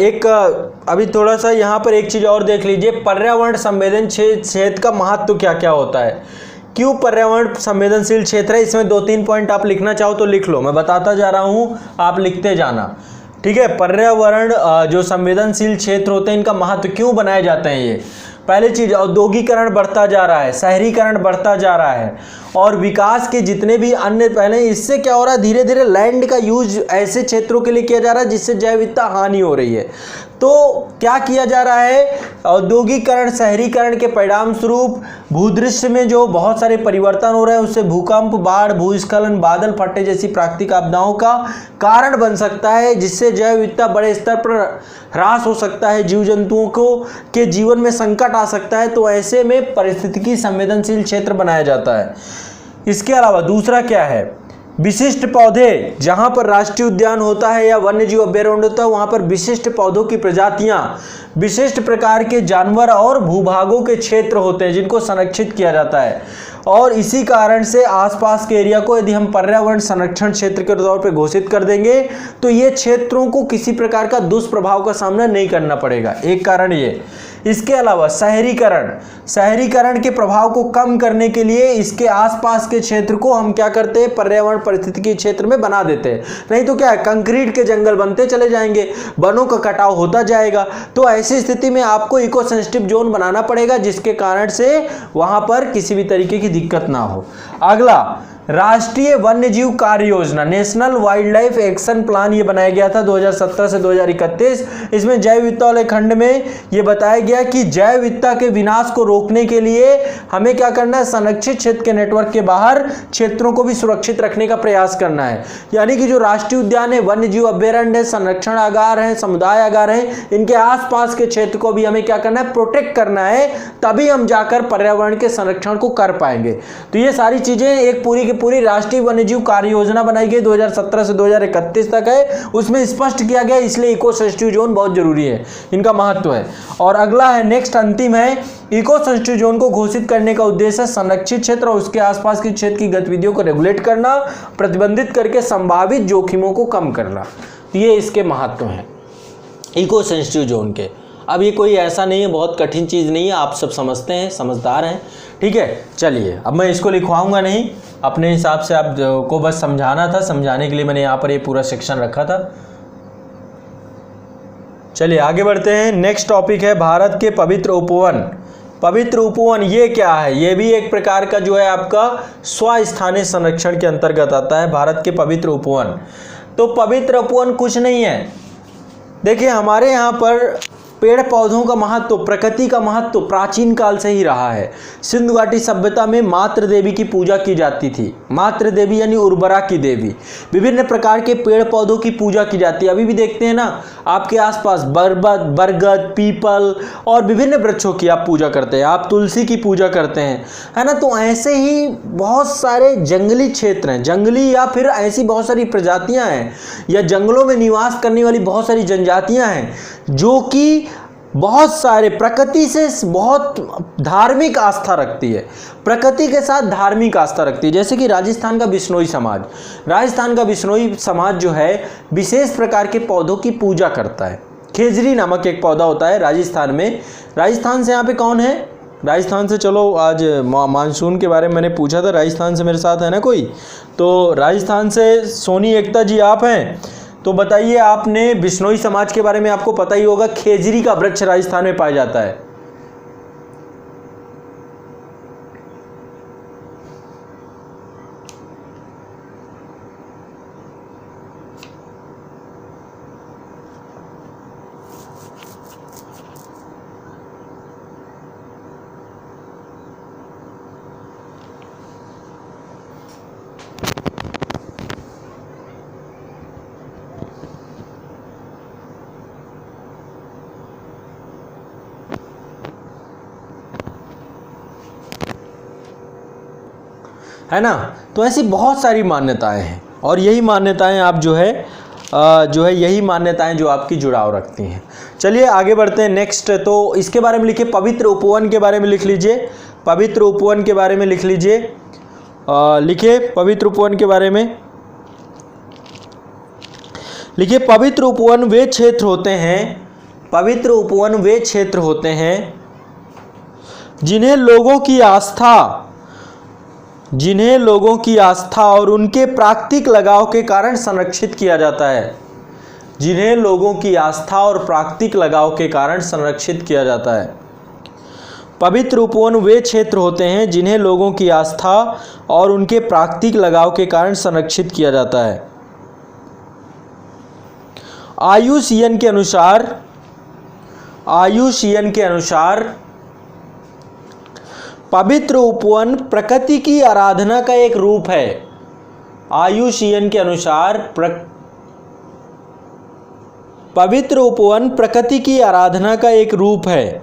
एक अभी थोड़ा सा यहाँ पर एक चीज़ और देख लीजिए, पर्यावरण संवेदनशील क्षेत्र का महत्व क्या क्या होता है, क्यों पर्यावरण संवेदनशील क्षेत्र है। इसमें 2-3 पॉइंट आप लिखना चाहो तो लिख लो, मैं बताता जा रहा हूँ, आप लिखते जाना। ठीक है, पर्यावरण जो संवेदनशील क्षेत्र होते हैं इनका महत्व क्यों बनाए जाते हैं ये। पहली चीज़, औद्योगिकरण बढ़ता जा रहा है, शहरीकरण बढ़ता जा रहा है, और विकास के जितने भी अन्य पहले, इससे क्या हो रहा है, धीरे धीरे लैंड का यूज ऐसे क्षेत्रों के लिए किया जा रहा है जिससे जैव विविधता हानि हो रही है। तो क्या किया जा रहा है, औद्योगिकरण शहरीकरण के परिणाम स्वरूप भूदृश्य में जो बहुत सारे परिवर्तन हो रहे हैं, उससे भूकंप, बाढ़, भूस्खलन, बादल फटने जैसी प्राकृतिक आपदाओं का कारण बन सकता है, जिससे जैव विविधता बड़े स्तर पर ह्रास हो सकता है, जीव जंतुओं को के जीवन में संकट आ सकता है। तो ऐसे में पारिस्थितिकी संवेदनशील क्षेत्र बनाया जाता है। इसके अलावा दूसरा क्या है, विशिष्ट पौधे, जहां पर राष्ट्रीय उद्यान होता है या वन्य जीव अभयारण्य होता है, वहां पर विशिष्ट पौधों की प्रजातियां, विशिष्ट प्रकार के जानवर और भूभागों के क्षेत्र होते हैं जिनको संरक्षित किया जाता है। और इसी कारण से आसपास के एरिया को यदि हम पर्यावरण संरक्षण क्षेत्र के तौर पे घोषित कर देंगे तो ये क्षेत्रों को किसी प्रकार का दुष्प्रभाव का सामना नहीं करना पड़ेगा, एक कारण ये। इसके अलावा शहरीकरण के प्रभाव को कम करने के लिए इसके आसपास के क्षेत्र को हम क्या करते हैं, पर्यावरण पारिस्थितिकी क्षेत्र में बना देते हैं। नहीं तो क्या है, कंक्रीट के जंगल बनते चले जाएंगे, वनों का कटाव होता जाएगा। तो ऐसी स्थिति में आपको इको सेंसिटिव जोन बनाना पड़ेगा, जिसके कारण से वहां पर किसी भी तरीके की दिक्कत ना हो। अगला, राष्ट्रीय वन्यजीव कार्य योजना, national wild life action plan, ये बनाया गया था 2017 से 2031। इसमें जैव विविधता वाले खंड में ये बताया गया कि जैव विविधता के विनाश को रोकने के लिए हमें क्या करना है, संरक्षित क्षेत्र के नेटवर्क के बाहर क्षेत्रों को भी सुरक्षित रखने का प्रयास करना है। यानी कि जो राष्ट्रीय उद्यान है, वन्य जीव अभयारण्य है, संरक्षण आगार है, समुदाय आगार है, इनके आसपास के क्षेत्र को भी हमें क्या करना है, प्रोटेक्ट करना है, तभी हम जाकर पर्यावरण के संरक्षण को कर पाएंगे। तो ये सारी चीजें एक पूरी राष्ट्रीय वन्यजीव कार्य योजना बनाई गई 2017 से 2031 तक है, उसमें स्पष्ट किया गया, इसलिए इको सेंसिटिव जोन बहुत जरूरी है, इनका महत्व है। और अगला है, नेक्स्ट अंतिम है, इको सेंसिटिव जोन को घोषित करने का उद्देश्य संरक्षित क्षेत्र और उसके आसपास के क्षेत्र की गतिविधियों को रेगुलेट करना, प्रतिबंधित करके संभावित जोखिमों को कम करना। ये इसके महत्व हैं इको सेंसिटिव जोन के। अब ये कोई ऐसा नहीं है, बहुत कठिन चीज़ नहीं है, आप सब समझते हैं, समझदार हैं। ठीक है, चलिए अब मैं इसको लिखवाऊंगा नहीं, अपने हिसाब से आप को बस समझाना था, समझाने के लिए मैंने यहाँ पर ये पूरा सेक्शन रखा था। चलिए आगे बढ़ते हैं। नेक्स्ट टॉपिक है भारत के पवित्र उपवन। पवित्र उपवन ये क्या है, ये भी एक प्रकार का जो है आपका स्वस्थानीय संरक्षण के अंतर्गत आता है, भारत के पवित्र उपवन। तो पवित्र उपवन कुछ नहीं है, देखिए हमारे यहाँ पर पेड़ पौधों का महत्व, प्रकृति का महत्व प्राचीन काल से ही रहा है। सिंधु घाटी सभ्यता में मातृ देवी की पूजा की जाती थी, मातृ देवी यानी उर्वरा की देवी। विभिन्न प्रकार के पेड़ पौधों की पूजा की जाती है, अभी भी देखते हैं ना आपके आसपास बरगद, पीपल और विभिन्न वृक्षों की आप पूजा करते हैं, आप तुलसी की पूजा करते हैं, है ना। तो ऐसे ही बहुत सारे जंगली क्षेत्र हैं, जंगली या फिर ऐसी बहुत सारी प्रजातियां हैं या जंगलों में निवास करने वाली बहुत सारी जनजातियां हैं जो कि बहुत सारे प्रकृति से बहुत धार्मिक आस्था रखती है, प्रकृति के साथ धार्मिक आस्था रखती है। जैसे कि राजस्थान का बिश्नोई समाज, राजस्थान का बिश्नोई समाज जो है विशेष प्रकार के पौधों की पूजा करता है। खेजरी नामक एक पौधा होता है राजस्थान में। राजस्थान से यहाँ पे कौन है, राजस्थान से, चलो आज मानसून के बारे में मैंने पूछा था, राजस्थान से मेरे साथ है ना कोई, तो राजस्थान से सोनी एकता जी आप हैं, तो बताइए, आपने बिश्नोई समाज के बारे में आपको पता ही होगा, खेजरी का वृक्ष राजस्थान में पाया जाता है। है ना। तो ऐसी बहुत सारी मान्यताएं हैं और यही मान्यताएं आप जो है यही मान्यताएं जो आपकी जुड़ाव रखती हैं। चलिए आगे बढ़ते हैं। नेक्स्ट तो इसके बारे में लिखिए, पवित्र उपवन के बारे में लिख लीजिए। पवित्र उपवन के बारे में लिख लीजिए। लिखिए पवित्र उपवन के बारे में। लिखिए पवित्र उपवन वे क्षेत्र होते हैं, पवित्र उपवन वे क्षेत्र होते हैं जिन्हें लोगों की आस्था और उनके प्राकृतिक लगाव के कारण संरक्षित किया जाता है। जिन्हें लोगों की आस्था और प्राकृतिक लगाव के कारण संरक्षित किया जाता है। पवित्र उपवन वे क्षेत्र होते हैं जिन्हें लोगों की आस्था और उनके प्राकृतिक लगाव के कारण संरक्षित किया जाता है। IUCN के अनुसार पवित्र उपवन प्रकृति की आराधना का एक रूप है। IUCN के अनुसार पवित्र उपवन प्रकृति की आराधना का एक रूप है।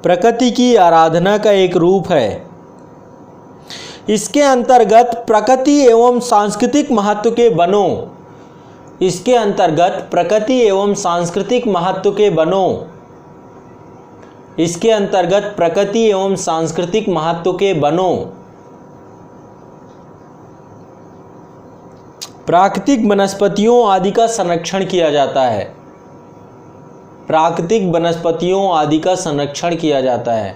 प्रकृति की आराधना का एक रूप है। इसके अंतर्गत प्रकृति एवं सांस्कृतिक महत्व के वनों, इसके अंतर्गत प्रकृति एवं सांस्कृतिक महत्व के वनों, इसके अंतर्गत प्रकृति एवं सांस्कृतिक महत्व के वनों, प्राकृतिक वनस्पतियों आदि का संरक्षण किया जाता है। प्राकृतिक वनस्पतियों आदि का संरक्षण किया जाता है।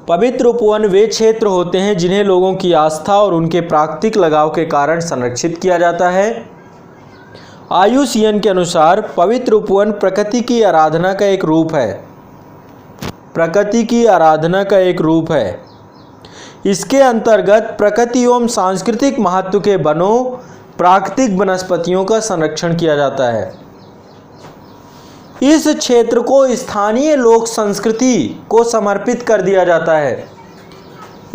पवित्र उपवन वे क्षेत्र होते हैं जिन्हें लोगों की आस्था और उनके प्राकृतिक लगाव के कारण संरक्षित किया जाता है। IUCN के अनुसार पवित्र उपवन प्रकृति की आराधना का एक रूप है। प्रकृति की आराधना का एक रूप है। इसके अंतर्गत प्रकृति एवं सांस्कृतिक महत्व के वनों, प्राकृतिक वनस्पतियों का संरक्षण किया जाता है। इस क्षेत्र को स्थानीय लोक संस्कृति को समर्पित कर दिया जाता है।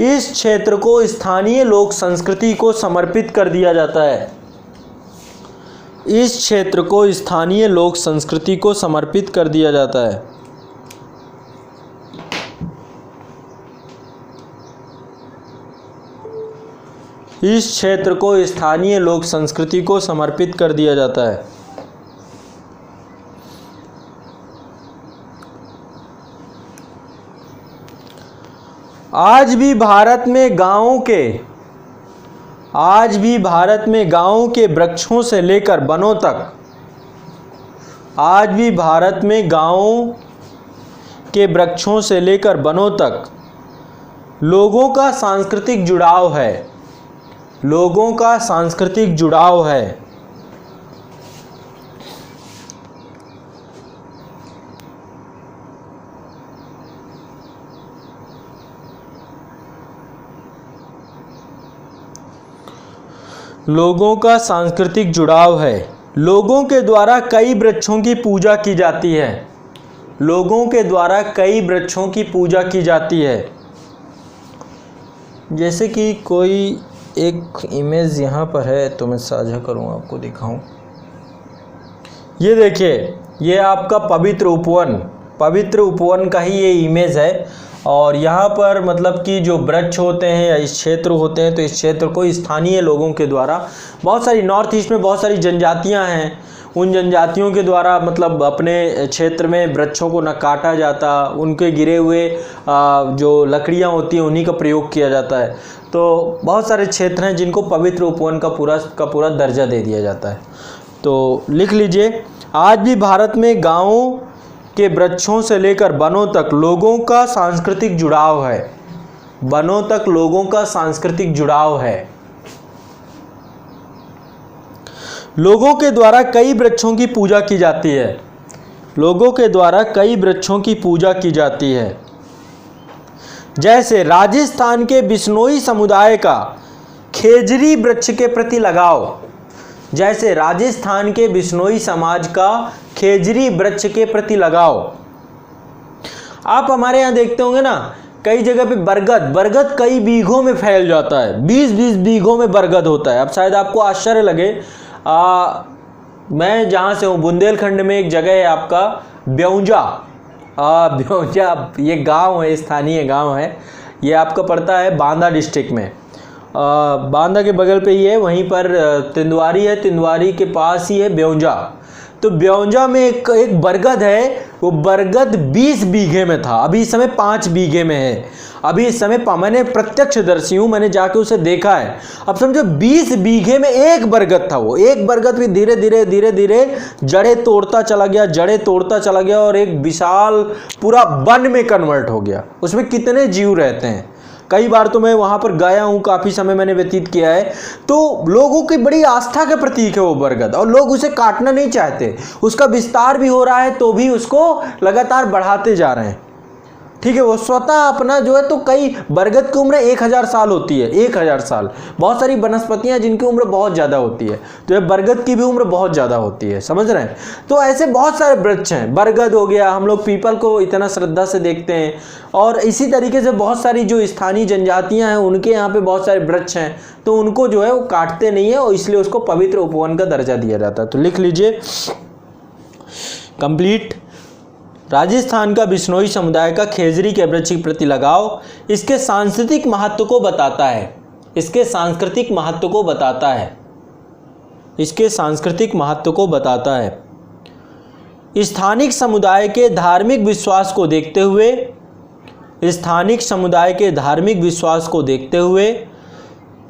इस क्षेत्र को स्थानीय लोक संस्कृति को समर्पित कर दिया जाता है। इस क्षेत्र को स्थानीय लोक संस्कृति को समर्पित कर दिया जाता है। इस क्षेत्र को स्थानीय लोक संस्कृति को समर्पित कर दिया जाता है। आज भी भारत में गांवों के वृक्षों से लेकर वनों तक, आज भी भारत में गांवों के वृक्षों से लेकर वनों तक लोगों का सांस्कृतिक जुड़ाव है। लोगों का सांस्कृतिक जुड़ाव है। लोगों का सांस्कृतिक जुड़ाव है। लोगों के द्वारा कई वृक्षों की पूजा की जाती है। लोगों के द्वारा कई वृक्षों की पूजा की जाती है। जैसे कि कोई एक इमेज यहाँ पर है तो मैं साझा करूँ, आपको दिखाऊं। ये देखिए, ये आपका पवित्र उपवन का ही ये इमेज है। और यहाँ पर मतलब कि जो वृक्ष होते हैं या इस क्षेत्र होते हैं, तो इस क्षेत्र को स्थानीय लोगों के द्वारा, बहुत सारी नॉर्थ ईस्ट में बहुत सारी जनजातियाँ हैं, उन जनजातियों के द्वारा मतलब अपने क्षेत्र में वृक्षों को न काटा जाता, उनके गिरे हुए जो लकड़ियाँ होती हैं उन्हीं का प्रयोग किया जाता है। तो बहुत सारे क्षेत्र हैं जिनको पवित्र उपवन का पूरा दर्जा दे दिया जाता है। तो लिख लीजिए, आज भी भारत में गाँवों के वृक्षों से लेकर वनों तक लोगों का सांस्कृतिक जुड़ाव है। वनों तक लोगों का सांस्कृतिक जुड़ाव है। लोगों के द्वारा कई वृक्षों की पूजा की जाती है। लोगों के द्वारा कई वृक्षों की पूजा की जाती है। जैसे राजस्थान के बिश्नोई समुदाय का खेजरी वृक्ष के प्रति लगाव। जैसे राजस्थान के बिश्नोई समाज का खेजरी वृक्ष के प्रति लगाव। आप हमारे यहाँ देखते होंगे ना, कई जगह पे बरगद कई बीघों में फैल जाता है। 20-20 बीघों में बरगद होता है। अब शायद आपको आश्चर्य लगे, मैं जहाँ से हूँ बुंदेलखंड में एक जगह है आपका ब्यौंजा। ब्यौंजा ये गांव है, स्थानीय गांव है। ये आपका पड़ता है बांदा डिस्ट्रिक्ट में। बांदा के बगल पे ही है, वहीं पर तिंदवारी है, तिंदवारी के पास ही है ब्यौंजा। तो ब्योंजा में एक बरगद है, वो बरगद 20 बीघे में था, अभी इस समय 5 बीघे में है। अभी इस समय मैंने प्रत्यक्षदर्शी हूँ, मैंने जाके उसे देखा है। अब समझो 20 बीघे में एक बरगद था, वो एक बरगद भी धीरे धीरे धीरे धीरे जड़ें तोड़ता चला गया और एक विशाल पूरा वन में कन्वर्ट हो गया। उसमें कितने जीव रहते हैं, कई बार तो मैं वहाँ पर गया हूँ, काफ़ी समय मैंने व्यतीत किया है। तो लोगों की बड़ी आस्था का प्रतीक है वो बरगद, और लोग उसे काटना नहीं चाहते। उसका विस्तार भी हो रहा है तो भी उसको लगातार बढ़ाते जा रहे हैं, ठीक है। वो स्वतः अपना जो है, तो कई बरगद की उम्र 1000 साल होती है, 1000 साल। बहुत सारी वनस्पतियां जिनकी उम्र बहुत ज़्यादा होती है, तो ये बरगद की भी उम्र बहुत ज़्यादा होती है, समझ रहे हैं। तो ऐसे बहुत सारे वृक्ष हैं, बरगद हो गया, हम लोग पीपल को इतना श्रद्धा से देखते हैं, और इसी तरीके से बहुत सारी जो स्थानीय जनजातियाँ हैं उनके यहाँ पे बहुत सारे वृक्ष हैं, तो उनको जो है वो काटते नहीं है, और इसलिए उसको पवित्र उपवन का दर्जा दिया जाता है। तो लिख लीजिए कंप्लीट। राजस्थान का बिश्नोई समुदाय का खेजरी के वृक्ष के प्रति लगाव इसके सांस्कृतिक महत्व को बताता है, इसके सांस्कृतिक महत्व को बताता है, इसके सांस्कृतिक महत्व को बताता है। स्थानिक समुदाय के धार्मिक विश्वास को देखते हुए, स्थानिक समुदाय के धार्मिक विश्वास को देखते हुए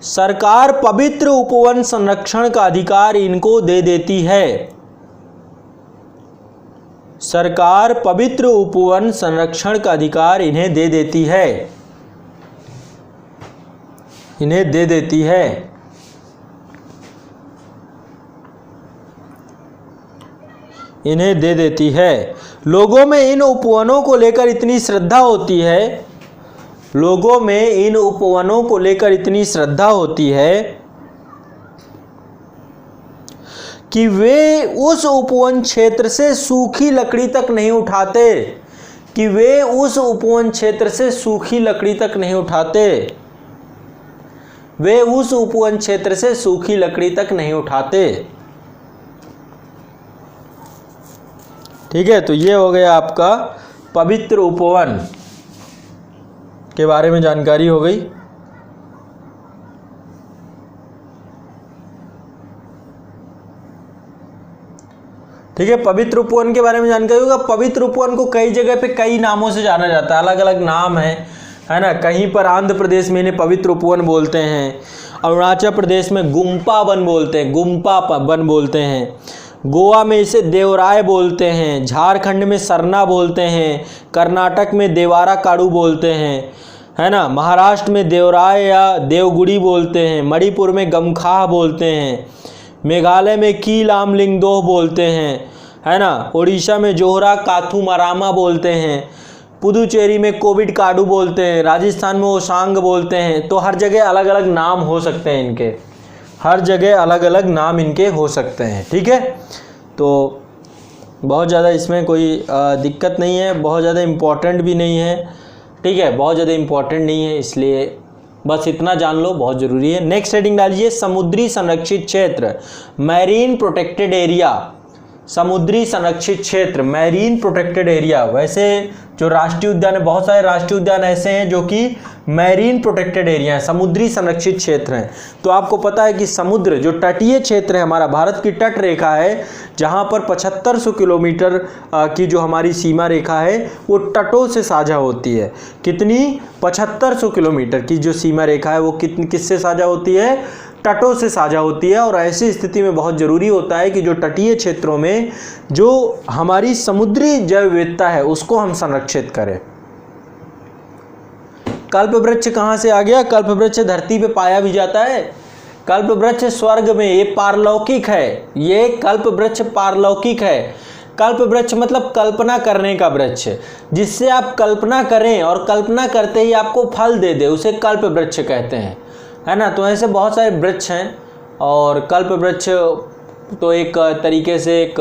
सरकार पवित्र उपवन संरक्षण का अधिकार इनको दे देती है। सरकार पवित्र उपवन संरक्षण का अधिकार इन्हें दे देती है, इन्हें दे देती है। इन्हें दे देती है। लोगों में इन उपवनों को लेकर इतनी श्रद्धा होती है, लोगों में इन उपवनों को लेकर इतनी श्रद्धा होती है कि वे उस उपवन क्षेत्र से सूखी लकड़ी तक नहीं उठाते, कि वे उस उपवन क्षेत्र से सूखी लकड़ी तक नहीं उठाते, वे उस उपवन क्षेत्र से सूखी लकड़ी तक नहीं उठाते। ठीक है, तो ये हो गया आपका पवित्र उपवन के बारे में जानकारी हो गई। ठीक है, पवित्र उपवन के बारे में जानकारी होगा। पवित्र उपवन को कई जगह पे कई नामों से जाना जाता है, अलग अलग नाम है ना। कहीं पर आंध्र प्रदेश में इन्हें पवित्र उपवन बोलते हैं, अरुणाचल प्रदेश में गुम्पा वन बोलते हैं, गुम्पा वन बोलते हैं, गोवा में इसे देवराय बोलते हैं, झारखंड में सरना बोलते हैं, कर्नाटक में देवारा काड़ू बोलते हैं, है ना। महाराष्ट्र में देवराय या देवगुड़ी बोलते हैं, मणिपुर में गमखाह बोलते हैं, मेघालय में कील आमलिंगदोह बोलते हैं, है ना। उड़ीसा में जोहरा काथुमारामा बोलते हैं, पुदुचेरी में कोविड काडू बोलते हैं, राजस्थान में ओसांग बोलते हैं। तो हर जगह अलग अलग नाम हो सकते हैं इनके, हर जगह अलग अलग नाम इनके हो सकते हैं। ठीक है, तो बहुत ज़्यादा इसमें कोई दिक्कत नहीं है, बहुत ज़्यादा इम्पोर्टेंट भी नहीं है। ठीक है, बहुत ज़्यादा इम्पोर्टेंट नहीं है, इसलिए बस इतना जान लो, बहुत ज़रूरी है। नेक्स्ट हेडिंग डालिए समुद्री संरक्षित क्षेत्र, मैरीन प्रोटेक्टेड एरिया। समुद्री संरक्षित क्षेत्र, मैरीन प्रोटेक्टेड एरिया। वैसे जो राष्ट्रीय उद्यान है, बहुत सारे राष्ट्रीय उद्यान ऐसे हैं जो कि मैरीन प्रोटेक्टेड एरिया है, समुद्री संरक्षित क्षेत्र हैं। तो आपको पता है कि समुद्र जो तटीय क्षेत्र है, हमारा भारत की तट रेखा है, जहाँ पर 7500 किलोमीटर की जो हमारी सीमा रेखा है वो तटों से साझा होती है। कितनी? 7500 किलोमीटर की जो सीमा रेखा है वो किससे साझा होती है? तटों से साझा होती है। और ऐसी स्थिति में बहुत ज़रूरी होता है कि जो तटीय क्षेत्रों में जो हमारी समुद्री जैव विविधता है उसको हम संरक्षित करें। कल्प वृक्ष कहाँ से आ गया? कल्प वृक्ष धरती पे पाया भी जाता है। कल्प वृक्ष स्वर्ग में, ये पारलौकिक है, ये कल्प वृक्ष पारलौकिक है। कल्प वृक्ष मतलब कल्पना करने का वृक्ष, जिससे आप कल्पना करें और कल्पना करते ही आपको फल दे दे, उसे कल्प वृक्ष कहते हैं, है ना। तो ऐसे बहुत सारे वृक्ष हैं, और कल्प वृक्ष तो एक तरीके से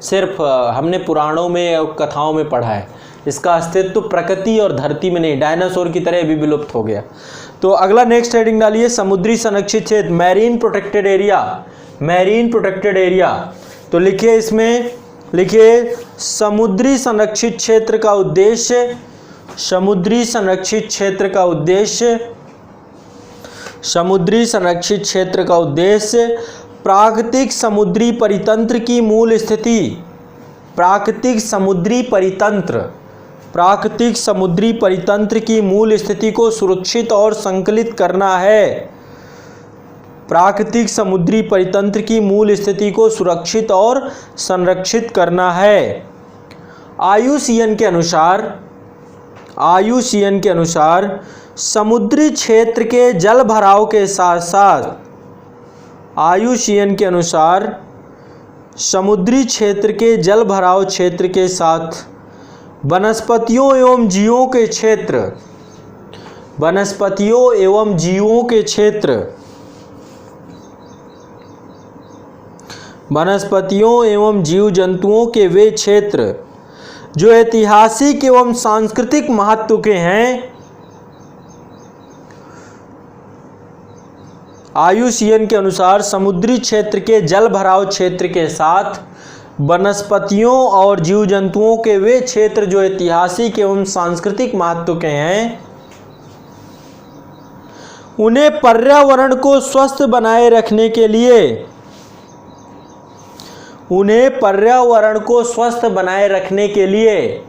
सिर्फ हमने पुराणों में और कथाओं में पढ़ा है, इसका अस्तित्व प्रकृति और धरती में नहीं, डायनासोर की तरह भी विलुप्त हो गया। तो अगला नेक्स्ट हेडिंग डालिए समुद्री संरक्षित क्षेत्र, marine protected area, marine protected area. तो लिखिए, इसमें लिखिए समुद्री संरक्षित क्षेत्र का उद्देश्य, समुद्री संरक्षित क्षेत्र का उद्देश्य, समुद्री संरक्षित क्षेत्र का उद्देश्य प्राकृतिक समुद्री परितंत्र की मूल स्थिति, प्राकृतिक समुद्री परितंत्र की मूल स्थिति को सुरक्षित और संकलित करना है। प्राकृतिक समुद्री परितंत्र की मूल स्थिति को सुरक्षित और संरक्षित करना है। IUCN के अनुसार समुद्री क्षेत्र के जल भराव के साथ साथ, IUCN के अनुसार समुद्री क्षेत्र के जल भराव क्षेत्र के साथ वनस्पतियों एवं जीवों के क्षेत्र, वनस्पतियों एवं जीवों के क्षेत्र, वनस्पतियों एवं जीव जंतुओं के वे क्षेत्र जो ऐतिहासिक एवं सांस्कृतिक महत्व के हैं, IUCN के अनुसार समुद्री क्षेत्र के जल भराव क्षेत्र के साथ वनस्पतियों और जीव जंतुओं के वे क्षेत्र जो ऐतिहासिक एवं सांस्कृतिक महत्व के हैं, उन्हें पर्यावरण को स्वस्थ बनाए रखने के लिए, उन्हें पर्यावरण को स्वस्थ बनाए रखने के लिए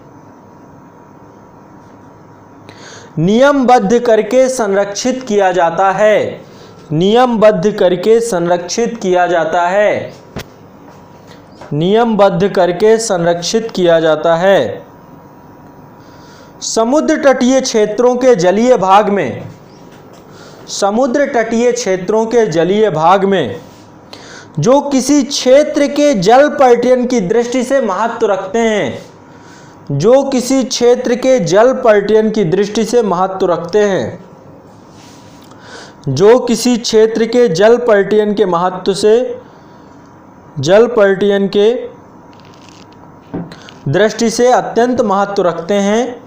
नियमबद्ध करके संरक्षित किया जाता है, नियमबद्ध करके संरक्षित किया जाता है, नियमबद्ध करके संरक्षित किया जाता है। समुद्र तटीय क्षेत्रों के जलीय भाग में, समुद्र तटीय क्षेत्रों के जलीय भाग में जो किसी क्षेत्र के जल पर्यटन की दृष्टि से महत्व रखते हैं, जो किसी क्षेत्र के जल पर्यटन की दृष्टि से महत्व रखते हैं, जो किसी क्षेत्र के जल पर्यटन के महत्व से, जल पर्यटन के दृष्टि से अत्यंत महत्व रखते हैं,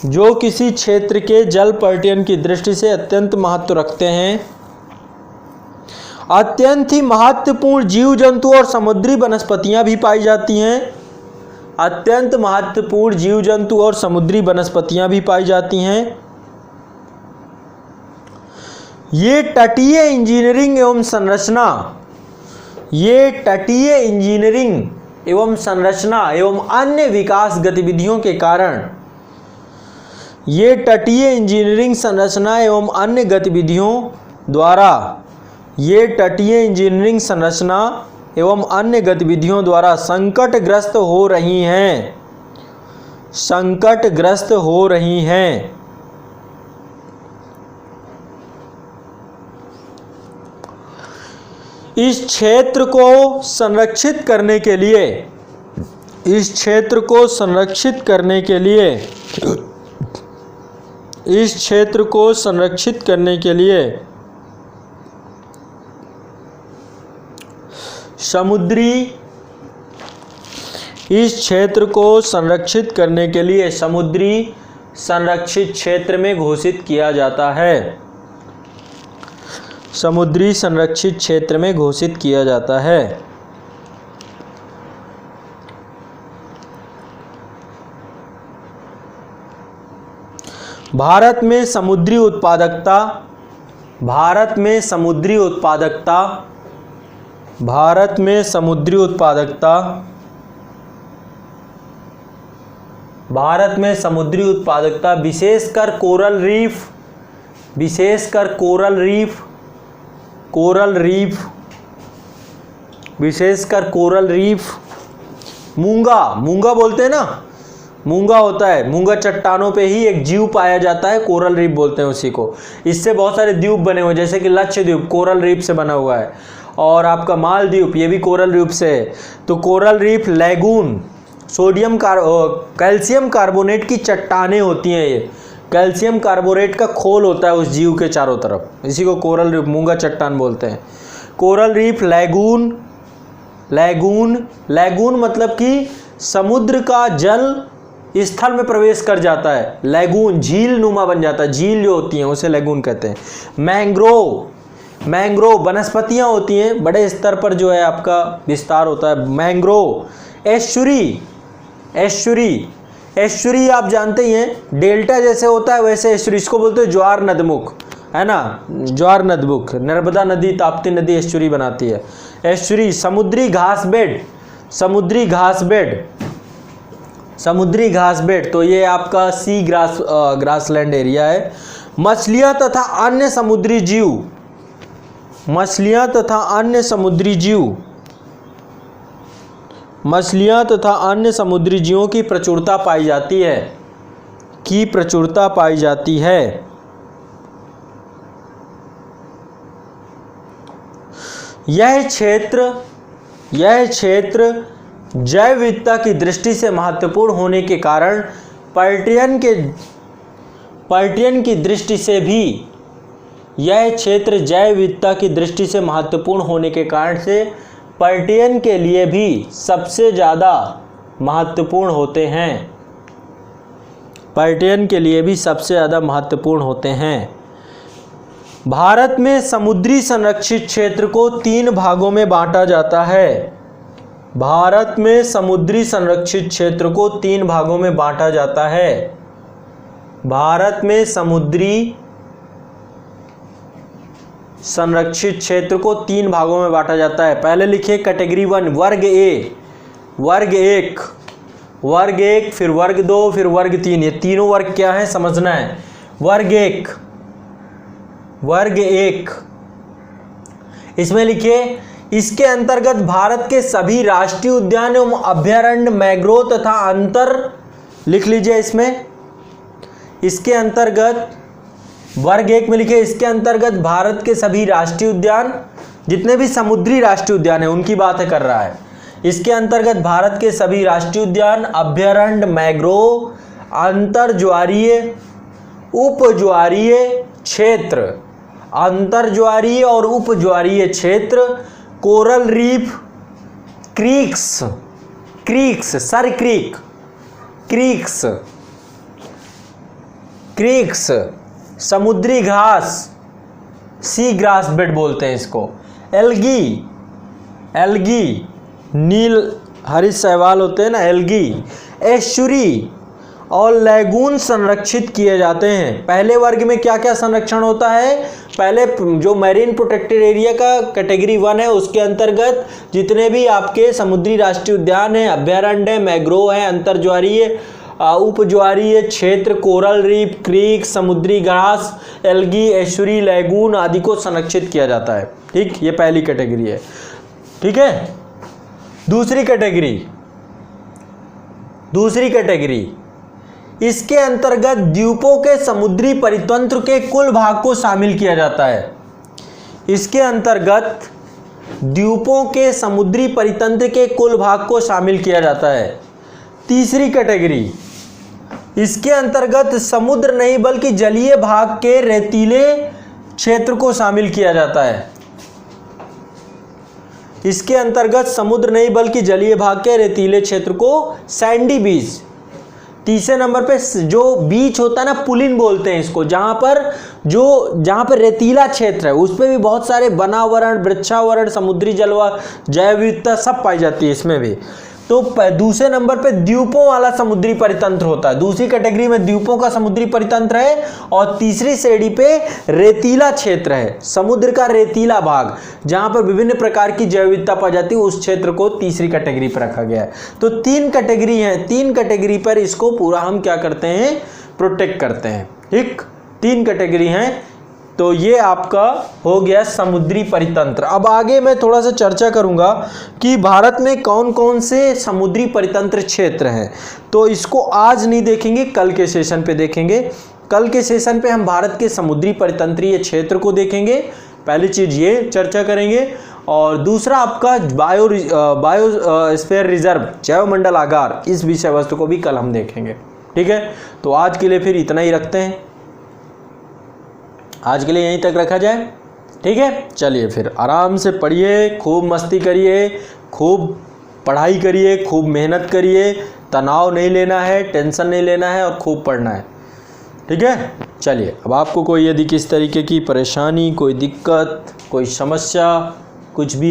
जो किसी क्षेत्र के जल पर्यटन की दृष्टि से अत्यंत महत्व रखते हैं, अत्यंत ही महत्वपूर्ण जीव जंतु और समुद्री वनस्पतियां भी पाई जाती हैं, अत्यंत महत्वपूर्ण जीव जंतु और समुद्री वनस्पतियां भी पाई जाती हैं। ये तटीय इंजीनियरिंग एवं संरचना, ये तटीय इंजीनियरिंग एवं संरचना एवं अन्य विकास गतिविधियों के कारण, ये तटीय इंजीनियरिंग संरचना एवं अन्य गतिविधियों द्वारा, ये तटीय इंजीनियरिंग संरचना एवं अन्य गतिविधियों द्वारा संकटग्रस्त हो रही हैं, संकटग्रस्त हो रही हैं। इस क्षेत्र को संरक्षित करने के लिए, इस क्षेत्र को संरक्षित करने के लिए, इस क्षेत्र को संरक्षित करने के लिए समुद्री, इस क्षेत्र को संरक्षित करने के लिए समुद्री संरक्षित क्षेत्र में घोषित किया जाता है, समुद्री संरक्षित क्षेत्र में घोषित किया जाता है। भारत में समुद्री उत्पादकता, भारत में समुद्री उत्पादकता, भारत में समुद्री उत्पादकता, भारत में समुद्री उत्पादकता विशेषकर कोरल रीफ, विशेषकर कोरल रीफ, कोरल रीफ, विशेषकर कोरल रीफ, मूंगा, मूंगा बोलते हैं ना, मूंगा होता है, मूंगा चट्टानों पे ही एक जीव पाया जाता है, कोरल रीफ बोलते हैं उसी को। इससे बहुत सारे द्वीप बने हुए, जैसे कि लक्षद्वीप कोरल रीफ से बना हुआ है, और आपका मालदीव ये भी कोरल रीफ से है। तो coral reef lagoon, calcium carbonate की चट्टानें होती हैं, ये कैल्शियम कार्बोनेट का खोल होता है उस जीव के चारों तरफ, इसी को कोरल रीफ मूंगा चट्टान बोलते हैं। Coral reef lagoon, lagoon, lagoon मतलब कि समुद्र का जल स्थल में प्रवेश कर जाता है, लैगून झील नुमा बन जाता है, झील जो होती हैं उसे लैगून कहते हैं। मैंग्रोव, मैंग्रोव वनस्पतियां होती हैं, बड़े स्तर पर जो है आपका विस्तार होता है, मैंग्रोव। एस्चुरी, एस्चुरी, एस्चुरी आप जानते ही हैं, डेल्टा जैसे होता है वैसे एस्चुरी, इसको बोलते हैं ज्वार नदमुख, है ना। ज्वार नदबुक, नर्मदा नदी, ताप्ती नदी एस्चुरी बनाती है। एस्चुरी समुद्री घास बेड, समुद्री घास बेड, समुद्री घास बेड, तो ये आपका सी ग्रासलैंड एरिया है। मछलियाँ तथा अन्य समुद्री जीव, मछलियाँ तथा अन्य समुद्री जीव, मछलियाँ तथा अन्य समुद्री जीवों की प्रचुरता पाई जाती है, की प्रचुरता पाई जाती है। यह क्षेत्र जैव विविधता की दृष्टि से महत्वपूर्ण होने के कारण पर्यटन की दृष्टि से भी, यह क्षेत्र जैव विविधता की दृष्टि से महत्वपूर्ण होने के कारण से पर्यटन के लिए भी सबसे ज़्यादा महत्वपूर्ण होते हैं, पर्यटन के लिए भी सबसे ज़्यादा महत्वपूर्ण होते हैं। भारत में समुद्री संरक्षित क्षेत्र को 3 भागों में बांटा जाता है। भारत में समुद्री संरक्षित क्षेत्र को 3 भागों में बांटा जाता है। भारत में समुद्री संरक्षित क्षेत्र को 3 भागों में बांटा जाता है। पहले लिखिए कैटेगरी 1 वर्ग ए, वर्ग 1, वर्ग 1, फिर वर्ग 2, फिर वर्ग 3। ये तीनों वर्ग क्या है समझना है। वर्ग 1, वर्ग 1, इसमें लिखिए इसके अंतर्गत भारत के सभी राष्ट्रीय उद्यान एवं अभयारण्य, मैंग्रोव तथा अंतर, लिख लीजिए इसमें, इसके अंतर्गत वर्ग 1 में लिखे इसके अंतर्गत भारत के सभी राष्ट्रीय उद्यान, जितने भी समुद्री राष्ट्रीय उद्यान है उनकी बात कर रहा है। इसके अंतर्गत भारत के सभी राष्ट्रीय उद्यान, अभयारण्य, मैंग्रोव, अंतर्ज्वारीय, उपज्वारीय क्षेत्र, अंतर्ज्वारीय और उपज्वारीय क्षेत्र, coral reef, creeks, creeks, sir creek, creeks, creeks, समुद्री घास, सी ग्रास बेड बोलते हैं इसको, एल्गी, एल्गी, नील हरित शैवाल होते हैं ना, एल्गी, एस्चुरी और लैगून संरक्षित किए जाते हैं। पहले वर्ग में क्या क्या संरक्षण होता है? पहले जो मैरीन प्रोटेक्टेड एरिया का कैटेगरी 1 है उसके अंतर्गत जितने भी आपके समुद्री राष्ट्रीय उद्यान हैं, अभयारण्य है, मैंग्रोव है, अंतर्ज्वारीय, उपज्वारीय क्षेत्र, कोरल रीफ, क्रीक, समुद्री घास, एल्गी, एस्चुरी, लैगून आदि को संरक्षित किया जाता है। ठीक, ये पहली कैटेगरी है। ठीक है, दूसरी कैटेगरी इसके अंतर्गत द्वीपों के समुद्री परितंत्र के कुल भाग को शामिल किया जाता है। इसके अंतर्गत द्वीपों के समुद्री परितंत्र के कुल भाग को शामिल किया जाता है। तीसरी कैटेगरी इसके अंतर्गत समुद्र नहीं बल्कि जलीय भाग के रेतीले क्षेत्र को शामिल किया जाता है। इसके अंतर्गत समुद्र नहीं बल्कि जलीय भाग के रेतीले क्षेत्र को सैंडी बीच। तीसरे नंबर पे जो बीच होता है ना, पुलिन बोलते हैं इसको, जहां पर रेतीला क्षेत्र है उस पर भी बहुत सारे वनावरण, वृक्षावरण, समुद्री जैव विविधता सब पाई जाती है इसमें भी। तो दूसरे नंबर पे द्वीपों वाला समुद्री परितंत्र होता है। दूसरी कैटेगरी में द्वीपों का समुद्री परितंत्र है और तीसरी श्रेणी पे रेतीला क्षेत्र है, समुद्र का रेतीला भाग जहां पर विभिन्न प्रकार की जैव विविधता पाई जाती है, उस क्षेत्र को तीसरी कैटेगरी पर रखा गया है। तो 3 कैटेगरी हैं, 3 कैटेगरी पर इसको पूरा हम क्या करते हैं, प्रोटेक्ट करते हैं। ठीक, 3 कैटेगरी हैं। तो ये आपका हो गया समुद्री परितंत्र। अब आगे मैं थोड़ा सा चर्चा करूंगा कि भारत में कौन कौन से समुद्री परितंत्र क्षेत्र हैं। तो इसको आज नहीं देखेंगे, कल के सेशन पे देखेंगे। कल के सेशन पे हम भारत के समुद्री परितंत्रीय क्षेत्र को देखेंगे, पहली चीज़ ये चर्चा करेंगे। और दूसरा आपका बायोस्फीयर रिजर्व, जैवमंडल आगार, इस विषय वस्तु को भी कल हम देखेंगे। ठीक है, तो आज के लिए फिर इतना ही रखते हैं, आज के लिए यहीं तक रखा जाए। ठीक है, चलिए फिर आराम से पढ़िए, खूब मस्ती करिए, खूब पढ़ाई करिए, खूब मेहनत करिए, तनाव नहीं लेना है, टेंशन नहीं लेना है और खूब पढ़ना है। ठीक है, चलिए अब आपको कोई यदि किस तरीके की परेशानी, कोई दिक्कत, कोई समस्या कुछ भी